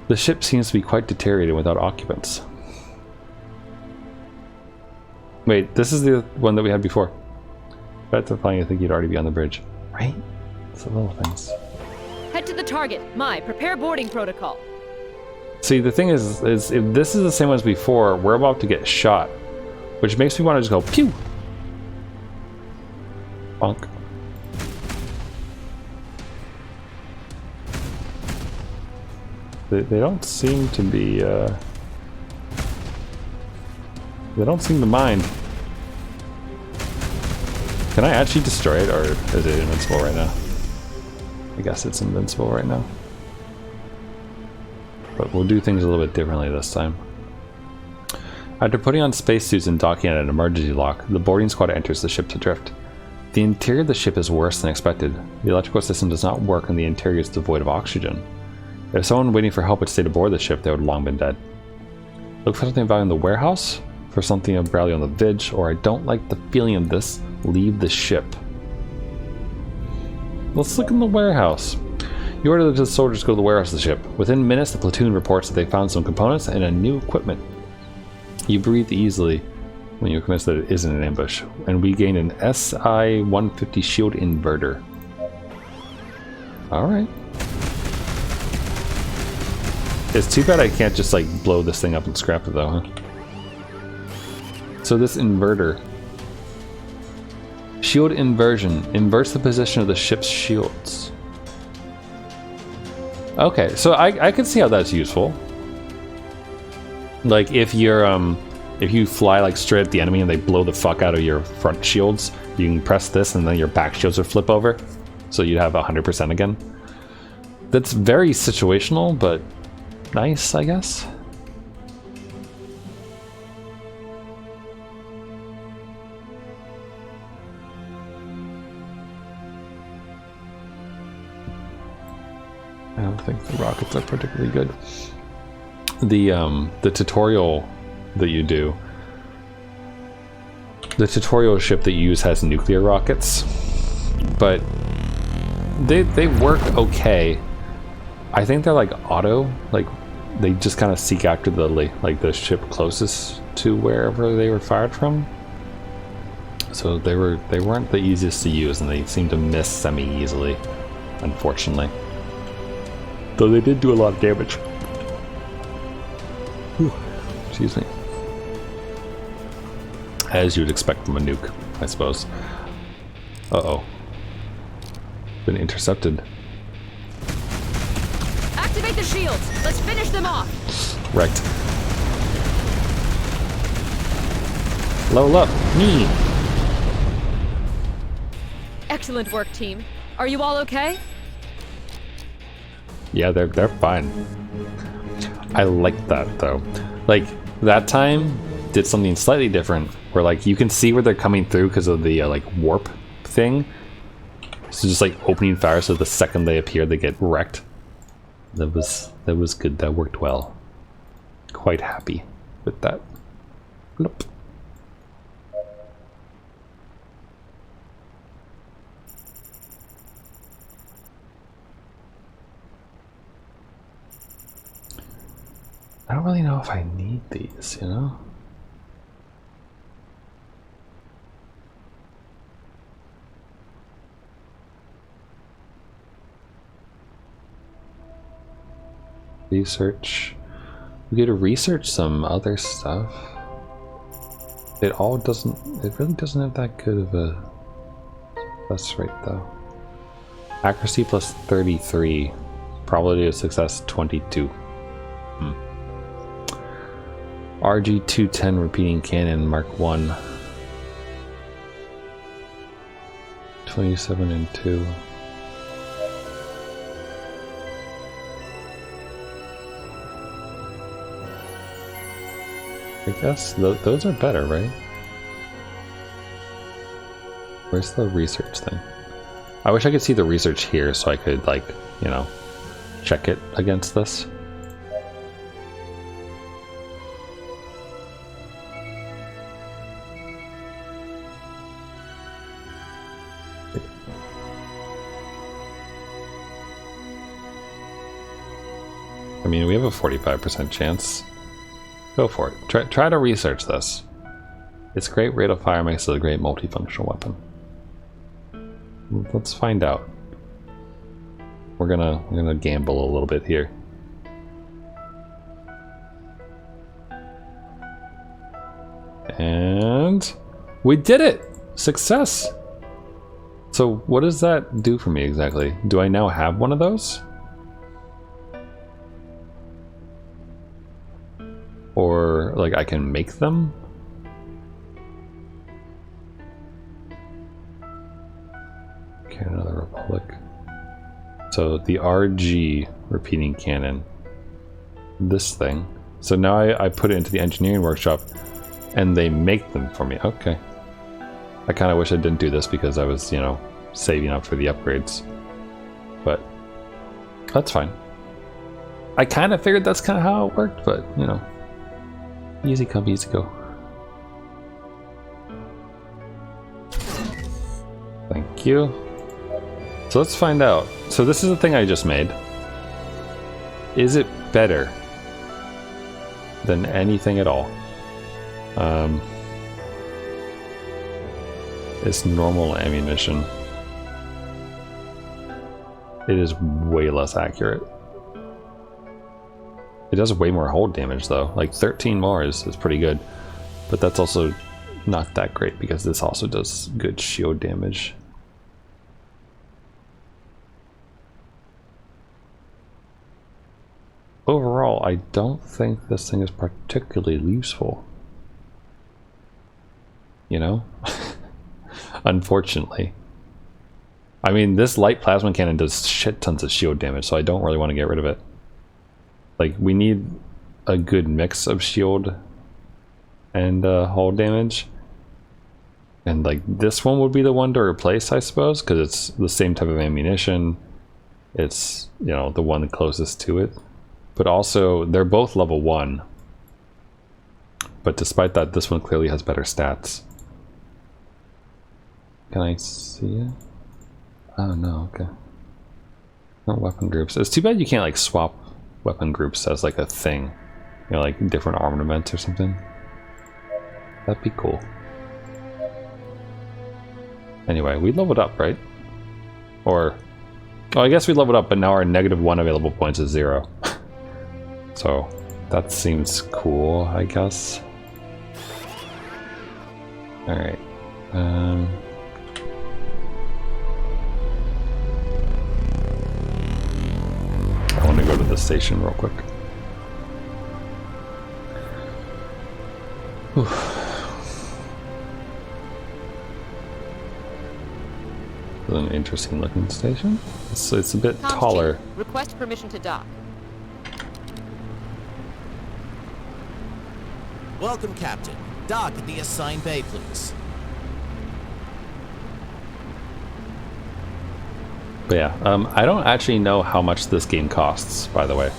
The ship seems to be quite deteriorated without occupants. Wait, this is the one that we had before. But to find, I think you'd already be on the bridge, right? It's the little things. Head to the target. Prepare boarding protocol. See, the thing is if this is the same as before, we're about to get shot, which makes me want to just go pew. Bonk. They don't seem to be. They don't seem to mind. Can I actually destroy it, or is it invincible right now? I guess it's invincible right now. But we'll do things a little bit differently this time. After putting on spacesuits and docking at an emergency lock, the boarding squad enters the ship's adrift. The interior of the ship is worse than expected. The electrical system does not work and the interior is devoid of oxygen. If someone waiting for help had stayed aboard the ship, they would have long been dead. Look for something of value in the warehouse, for something of value on the Vidge, or I don't like the feeling of this, leave the ship. Let's look in the warehouse. You order the soldiers to go to the warehouse of the ship. Within minutes, the platoon reports that they found some components and a new equipment. You breathe easily when you're convinced that it isn't an ambush, and we gain an SI-150 shield inverter. Alright. It's too bad I can't just like blow this thing up and scrap it though, huh? So this inverter. Shield inversion. Inverts the position of the ship's shields. Okay, so I can see how that's useful. Like if you're if you fly like straight at the enemy and they blow the fuck out of your front shields, you can press this and then your back shields would flip over. So you'd have 100% again. That's very situational, but nice, I guess. I don't think the rockets are particularly good. The tutorial that you do, the tutorial ship that you use has nuclear rockets, but they work okay. I think they're like auto, like they just kind of seek after the like the ship closest to wherever they were fired from. So they weren't the easiest to use, and they seem to miss semi easily, unfortunately. Though they did do a lot of damage. Whew. Excuse me. As you would expect from a nuke, I suppose. Uh-oh. Been intercepted. Activate the shields. Let's finish them off. Right. Level up. Me. Excellent work, team. Are you all okay? Yeah, they're fine. I like that though. Like that time did something slightly different, where like you can see where they're coming through because of the like warp thing. So just like opening fire, so the second they appear, they get wrecked. That was good. That worked well. Quite happy with that. Bloop. I don't really know if I need these, you know? Research. We get to research some other stuff. It really doesn't have that good of a success rate though. Accuracy plus 33. Probability of success 22. RG-210 repeating cannon Mark 1. 27 and 2. I guess those are better, right? Where's the research thing? I wish I could see the research here so I could, like, you know, check it against this. I mean, we have a 45% chance. Go for it. Try to research this. Its great rate of fire makes it a great multifunctional weapon. Let's find out. We're gonna gamble a little bit here. And we did it! Success! So what does that do for me exactly? Do I now have one of those? Or like I can make them? Okay, another Republic. So the RG repeating cannon. This thing. So now I put it into the engineering workshop and they make them for me. Okay. I kind of wish I didn't do this because I was, you know, saving up for the upgrades. But that's fine. I kind of figured that's kind of how it worked, but, you know, easy come, easy go. Thank you. So let's find out. So this is the thing I just made. Is it better than anything at all? It's normal ammunition. It is way less accurate. It does way more hold damage though. Like 13 more is pretty good. But that's also not that great because this also does good shield damage. Overall, I don't think this thing is particularly useful. You know? Unfortunately. I mean, this light plasma cannon does shit tons of shield damage, so I don't really want to get rid of it. Like, we need a good mix of shield and hull damage. And, like, this one would be the one to replace, I suppose, because it's the same type of ammunition. It's, you know, the one closest to it. But also, they're both level 1. But despite that, this one clearly has better stats. Can I see it? Oh no, okay. No weapon groups. It's too bad you can't like swap weapon groups as like a thing. You know, like different armaments or something. That'd be cool. Anyway, we leveled up, right? Or, oh, I guess we leveled up, but now our -1 available points is 0. So, that seems cool, I guess. Alright. I want to go to the station real quick. Whew. It's an interesting looking station. It's a bit Comms taller. Chief, request permission to dock. Welcome, Captain. Dock at the assigned bay, please. But yeah, I don't actually know how much this game costs, by the way,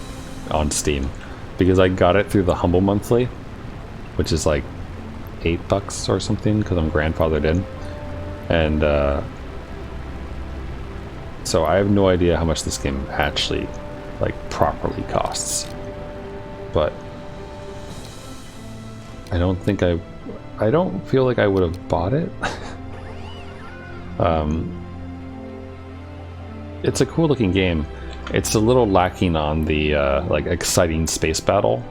on Steam, because I got it through the Humble Monthly, which is like $8 or something, because I'm grandfathered in, and so I have no idea how much this game actually, like, properly costs. But I don't think I don't feel like I would have bought it. It's a cool looking game. It's a little lacking on the like exciting space battle,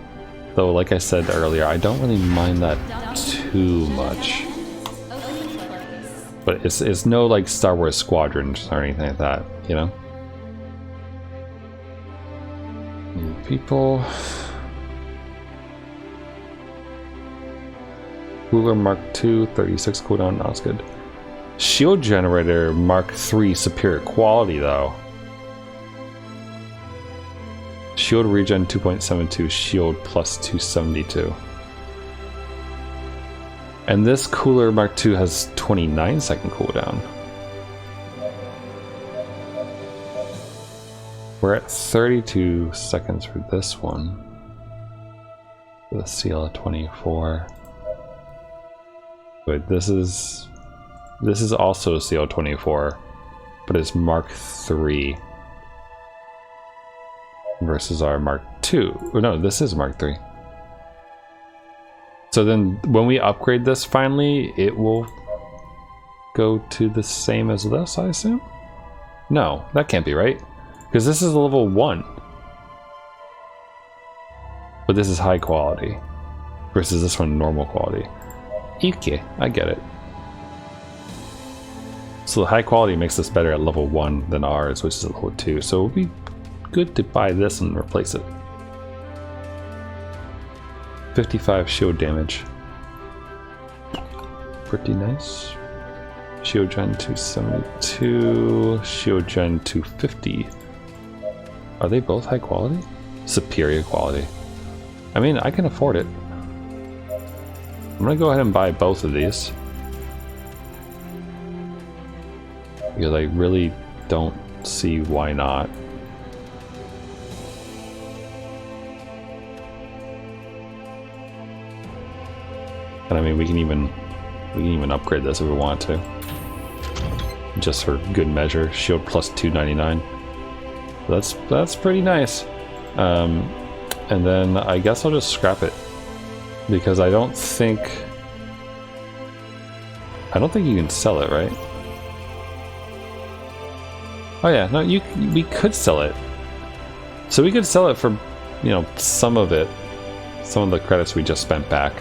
though. Like I said earlier, I don't really mind that too much. But it's no like Star Wars Squadrons or anything like that, you know. New people. Cooler Mark II, 36 cooldown, that's good. Shield generator Mark III, superior quality though. Shield regen 2.72, shield plus 272. And this cooler Mark II has 29-second cooldown. We're at 32 seconds for this one. The CL 24. But this is also CO24, but it's Mark III. versus our Mark II. Oh, no, this is Mark III. So then when we upgrade this finally, it will go to the same as this, I assume? No, that can't be right. Because this is level 1. But this is high quality. Versus this one normal quality. Okay, I get it. So the high quality makes this better at level 1 than ours, which is at level 2. So it would be good to buy this and replace it. 55 shield damage. Pretty nice. Shield gen 272, shield gen 250. Are they both high quality? Superior quality. I mean, I can afford it. I'm gonna go ahead and buy both of these. Because I really don't see why not. And I mean, we can even upgrade this if we want to. Just for good measure. Shield plus 299. That's pretty nice. And then I guess I'll just scrap it. Because I don't think you can sell it, right? Oh yeah, no, we could sell it. So we could sell it for, you know, some of it. Some of the credits we just spent back.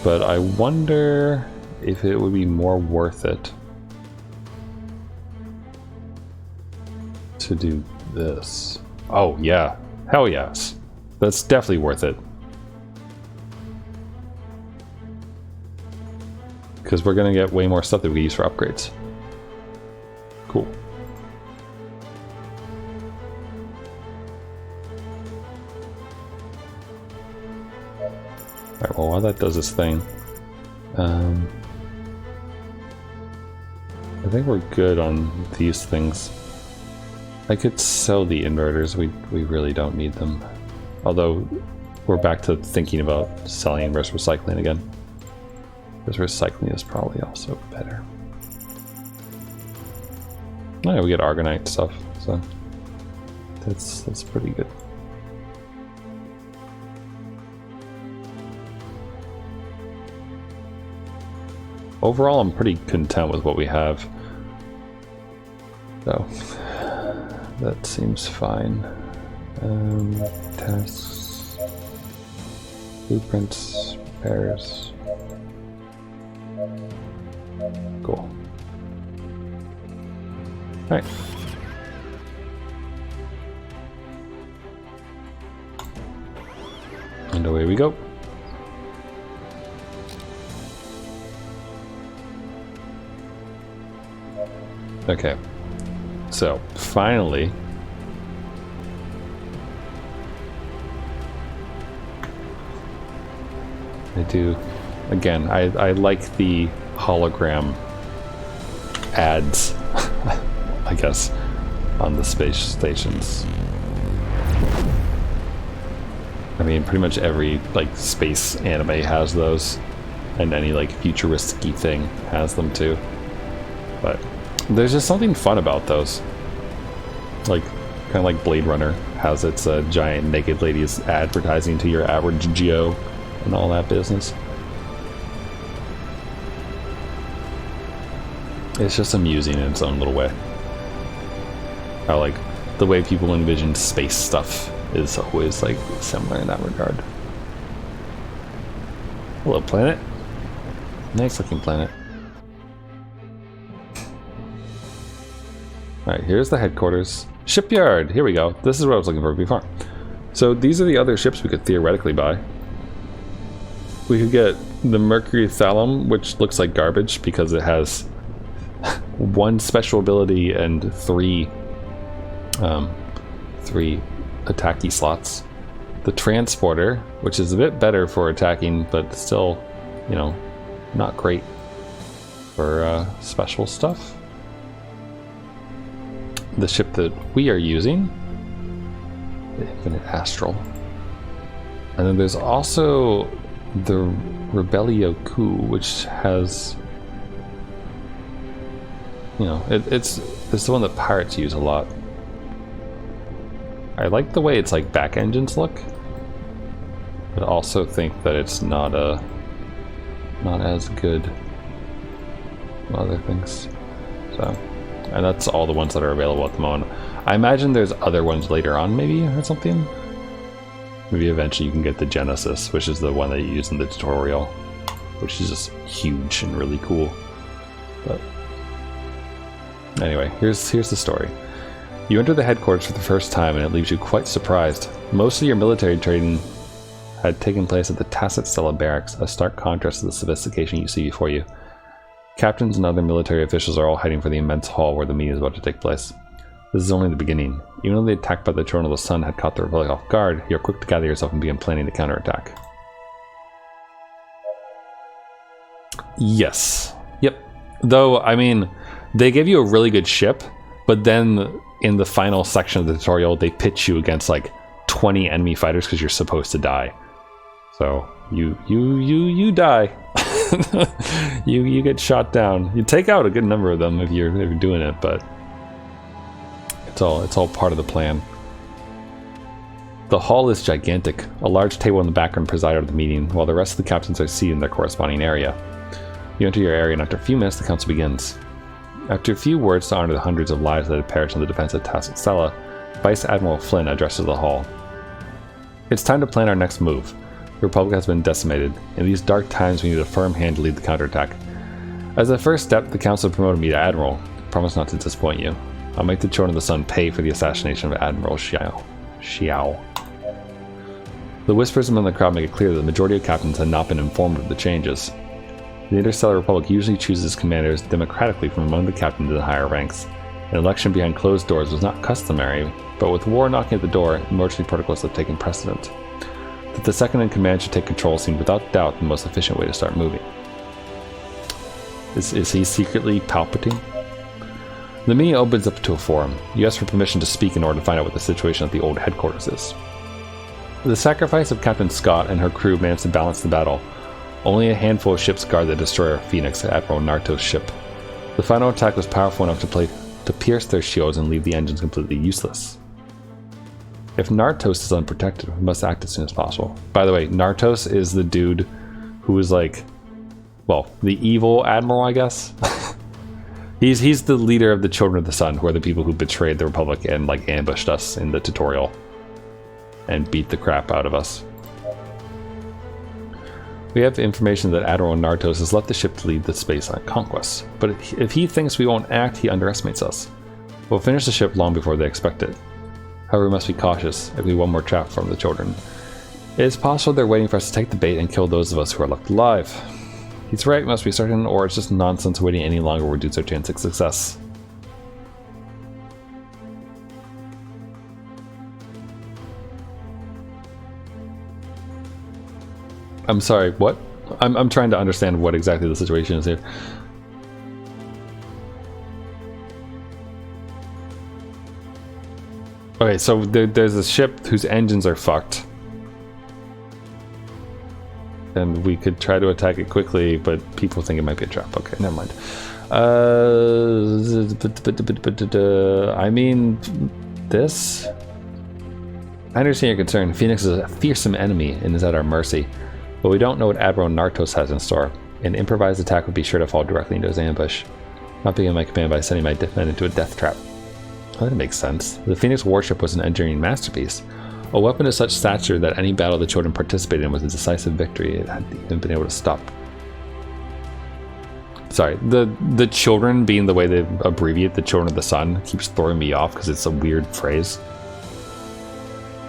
But I wonder if it would be more worth it to do this. Oh yeah, hell yes. That's definitely worth it. Because we're gonna get way more stuff that we use for upgrades. Cool. Alright, well while that does this thing, I think we're good on these things. I could sell the inverters, we really don't need them. Although, we're back to thinking about selling versus recycling again. Because recycling is probably also better. Oh yeah, we get Argonite stuff, so that's pretty good. Overall, I'm pretty content with what we have. So, that seems fine. Tasks, blueprints, repairs. Cool. Alright. And away we go. Okay. So, finally, I do, again, I like the hologram ads, I guess, on the space stations. I mean, pretty much every, like, space anime has those, and any, like, futuristic-y thing has them too. But there's just something fun about those. Like, kind of like Blade Runner has its giant naked ladies advertising to your average Joe and all that business. It's just amusing in its own little way. How, like, the way people envision space stuff is always, like, similar in that regard. Hello, planet. Nice looking planet. Alright, here's the headquarters. Shipyard! Here we go. This is what I was looking for before. So these are the other ships we could theoretically buy. We could get the Mercury Thalum, which looks like garbage because it has 1 special ability and 3 attacky slots. The Transporter, which is a bit better for attacking, but still, you know, not great for special stuff. The ship that we are using, the Infinite Astral. And then there's also the Rebellio Coup, which has, you know, it's the one that pirates use a lot. I like the way its like back engines look, but also think that it's not as good as other things. So, and that's all the ones that are available at the moment. I imagine there's other ones later on, maybe, or something. Maybe eventually you can get the Genesis, which is the one that you use in the tutorial, which is just huge and really cool. But anyway, here's the story. You enter the headquarters for the first time and it leaves you quite surprised. Most of your military training had taken place at the Tacit Stella Barracks, a stark contrast to the sophistication you see before you. Captains and other military officials are all heading for the immense hall where the meeting is about to take place. This is only the beginning. Even though the attack by the Children of the Sun had caught the Republic off guard, you're quick to gather yourself and begin planning the counterattack. Yes. Yep. Though, I mean, they gave you a really good ship, but then in the final section of the tutorial, they pitch you against like 20 enemy fighters because you're supposed to die. So you die. you get shot down. You take out a good number of them if you're doing it, but it's all part of the plan. The hall is gigantic. A large table in the background presides over the meeting, while the rest of the captains are seated in their corresponding area. You enter your area, and after a few minutes, the council begins. After a few words to honor the hundreds of lives that had perished in the defense of Tacit Stella, Vice Admiral Flynn addresses the hall. It's time to plan our next move. The Republic has been decimated. In these dark times, we need a firm hand to lead the counterattack. As a first step, the council promoted me to Admiral. I promise not to disappoint you. I'll make the Children of the Sun pay for the assassination of Admiral Xiao. The whispers among the crowd make it clear that the majority of captains had not been informed of the changes. The Interstellar Republic usually chooses commanders democratically from among the captains in the higher ranks. An election behind closed doors was not customary, but with war knocking at the door, emergency protocols have taken precedent. That the second in command should take control seemed without doubt the most efficient way to start moving. Is he secretly Palpatine? The meeting opens up to a forum. You ask for permission to speak in order to find out what the situation at the old headquarters is. The sacrifice of Captain Scott and her crew managed to balance the battle. Only a handful of ships guard the destroyer Phoenix, Admiral Nartos' ship. The final attack was powerful enough to pierce their shields and leave the engines completely useless. If Nartos is unprotected, we must act as soon as possible. By the way, Nartos is the dude who is like, well, the evil admiral, I guess. He's the leader of the Children of the Sun, who are the people who betrayed the Republic and like ambushed us in the tutorial and beat the crap out of us. We have information that Admiral Nartos has left the ship to lead the space conquest, but if he thinks we won't act, he underestimates us. We'll finish the ship long before they expect it. However, we must be cautious if we want more trap from the children. It is possible they're waiting for us to take the bait and kill those of us who are left alive. He's right, we must be certain, or it's just nonsense waiting any longer will reduce our chance of success. I'm sorry, what? I'm trying to understand what exactly the situation is here. Okay, so there's a ship whose engines are fucked. And we could try to attack it quickly, but people think it might be a trap. Okay, never mind. I mean, this? I understand your concern. Phoenix is a fearsome enemy and is at our mercy. But we don't know what Admiral Nartos has in store. An improvised attack would be sure to fall directly into his ambush. Not beginning my command by sending my men into a death trap. Well, that makes sense. The Phoenix warship was an engineering masterpiece. A weapon of such stature that any battle the children participated in was a decisive victory it had even been able to stop. Sorry, the children being the way they abbreviate the Children of the Sun keeps throwing me off because it's a weird phrase.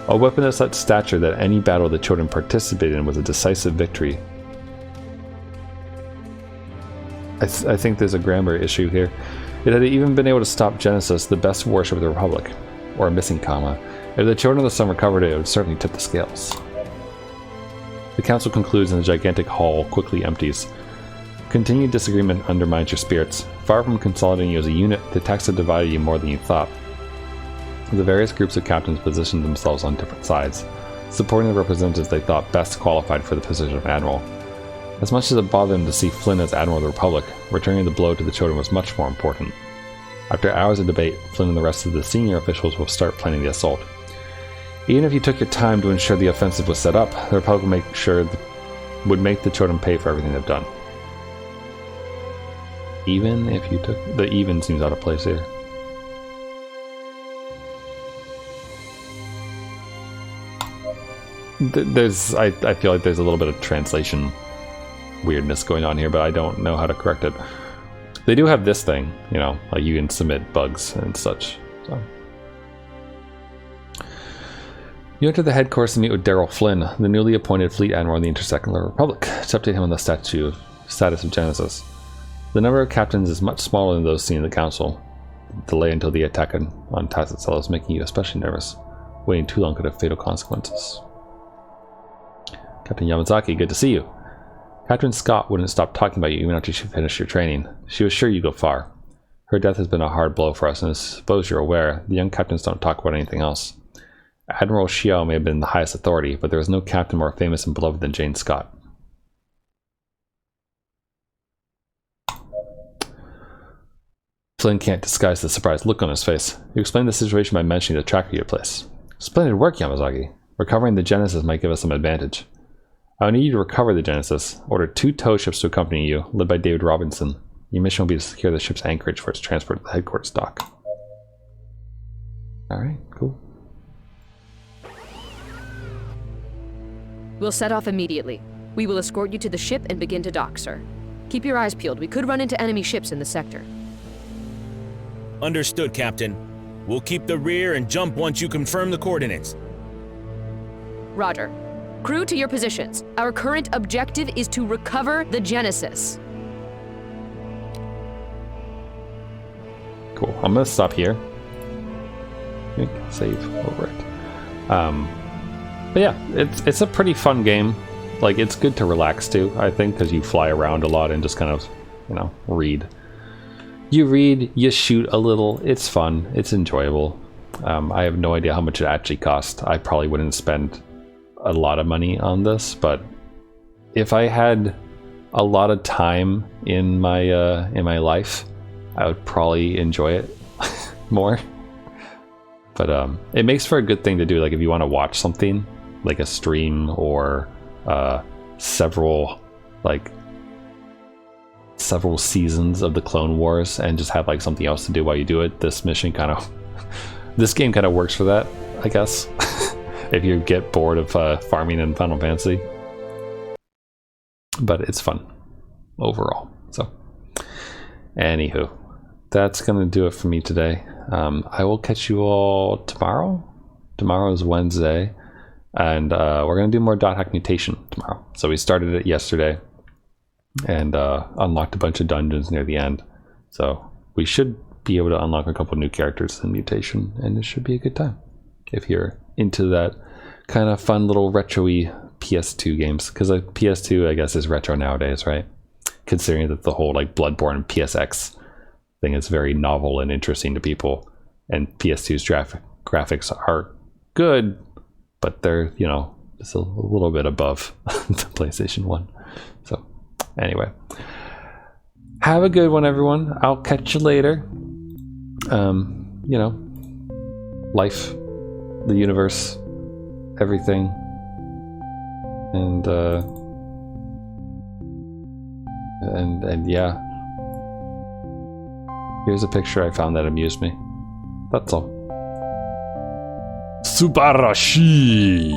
A weapon of such stature that any battle the children participated in was a decisive victory. I think there's a grammar issue here. It had even been able to stop Genesis, the best warship of the Republic. Or a missing comma. If the Children of the Sun recovered it, it would certainly tip the scales. The council concludes and the gigantic hall quickly empties. Continued disagreement undermines your spirits. Far from consolidating you as a unit, the attacks have divided you more than you thought. The various groups of captains positioned themselves on different sides, supporting the representatives they thought best qualified for the position of admiral. As much as it bothered them to see Flynn as Admiral of the Republic, returning the blow to the children was much more important. After hours of debate, Flynn and the rest of the senior officials will start planning the assault. Even if you took your time to ensure the offensive was set up, the Republic would make the Chosen pay for everything they've done. Even if you took... The even seems out of place here. I feel like there's a little bit of translation weirdness going on here, but I don't know how to correct it. They do have this thing, you know, like you can submit bugs and such. So. You enter the headquarters to meet with Daryl Flynn, the newly appointed Fleet Admiral of the Interstellar Republic, to update him on the status of Genesis. The number of captains is much smaller than those seen in the Council. The delay until the attack on Tacit Cell is making you especially nervous. Waiting too long could have fatal consequences. Captain Yamazaki, good to see you. Captain Scott wouldn't stop talking about you even after she finished your training. She was sure you'd go far. Her death has been a hard blow for us, and I suppose you're aware, the young captains don't talk about anything else. Admiral Xiao may have been the highest authority, but there was no captain more famous and beloved than Jane Scott. Flynn can't disguise the surprised look on his face. He explained the situation by mentioning the tracker you placed. Splendid work, Yamazaki. Recovering the Genesis might give us some advantage. I need you to recover the Genesis. Order 2 tow ships to accompany you, led by David Robinson. Your mission will be to secure the ship's anchorage for its transport to the headquarters dock. Alright, cool. We'll set off immediately. We will escort you to the ship and begin to dock, sir. Keep your eyes peeled. We could run into enemy ships in the sector. Understood, Captain. We'll keep the rear and jump once you confirm the coordinates. Roger. Crew, to your positions. Our current objective is to recover the Genesis. Cool. I'm gonna stop here. Save over it. But yeah, it's a pretty fun game. Like, it's good to relax to, I think, because you fly around a lot and just kind of, you know, read. You read, you shoot a little. It's fun. It's enjoyable. I have no idea how much it actually cost. I probably wouldn't spend a lot of money on this, but if I had a lot of time in my life, I would probably enjoy it more. But it makes for a good thing to do, like if you want to watch something, like a stream or several seasons of the Clone Wars, and just have like something else to do while you do it. This mission kind of, this game kind of works for that, I guess. If you get bored of farming in Final Fantasy. But it's fun overall. So, anywho, that's gonna do it for me today. I will catch you all tomorrow. Tomorrow is Wednesday, and we're gonna do more dot hack mutation tomorrow. So we started it yesterday and unlocked a bunch of dungeons near the end. So we should be able to unlock a couple new characters in mutation, and it should be a good time if you're into that kind of fun little retro-y PS2 games, because like PS2 I guess is retro nowadays, right? Considering that the whole like Bloodborne PSX thing is very novel and interesting to people, and PS2's graphics are good, but they're, you know, just a little bit above the PlayStation 1. So anyway, have a good one, everyone. I'll catch you later. You know, life, the universe, everything, and yeah, here's a picture I found that amused me. That's all. Subarashi.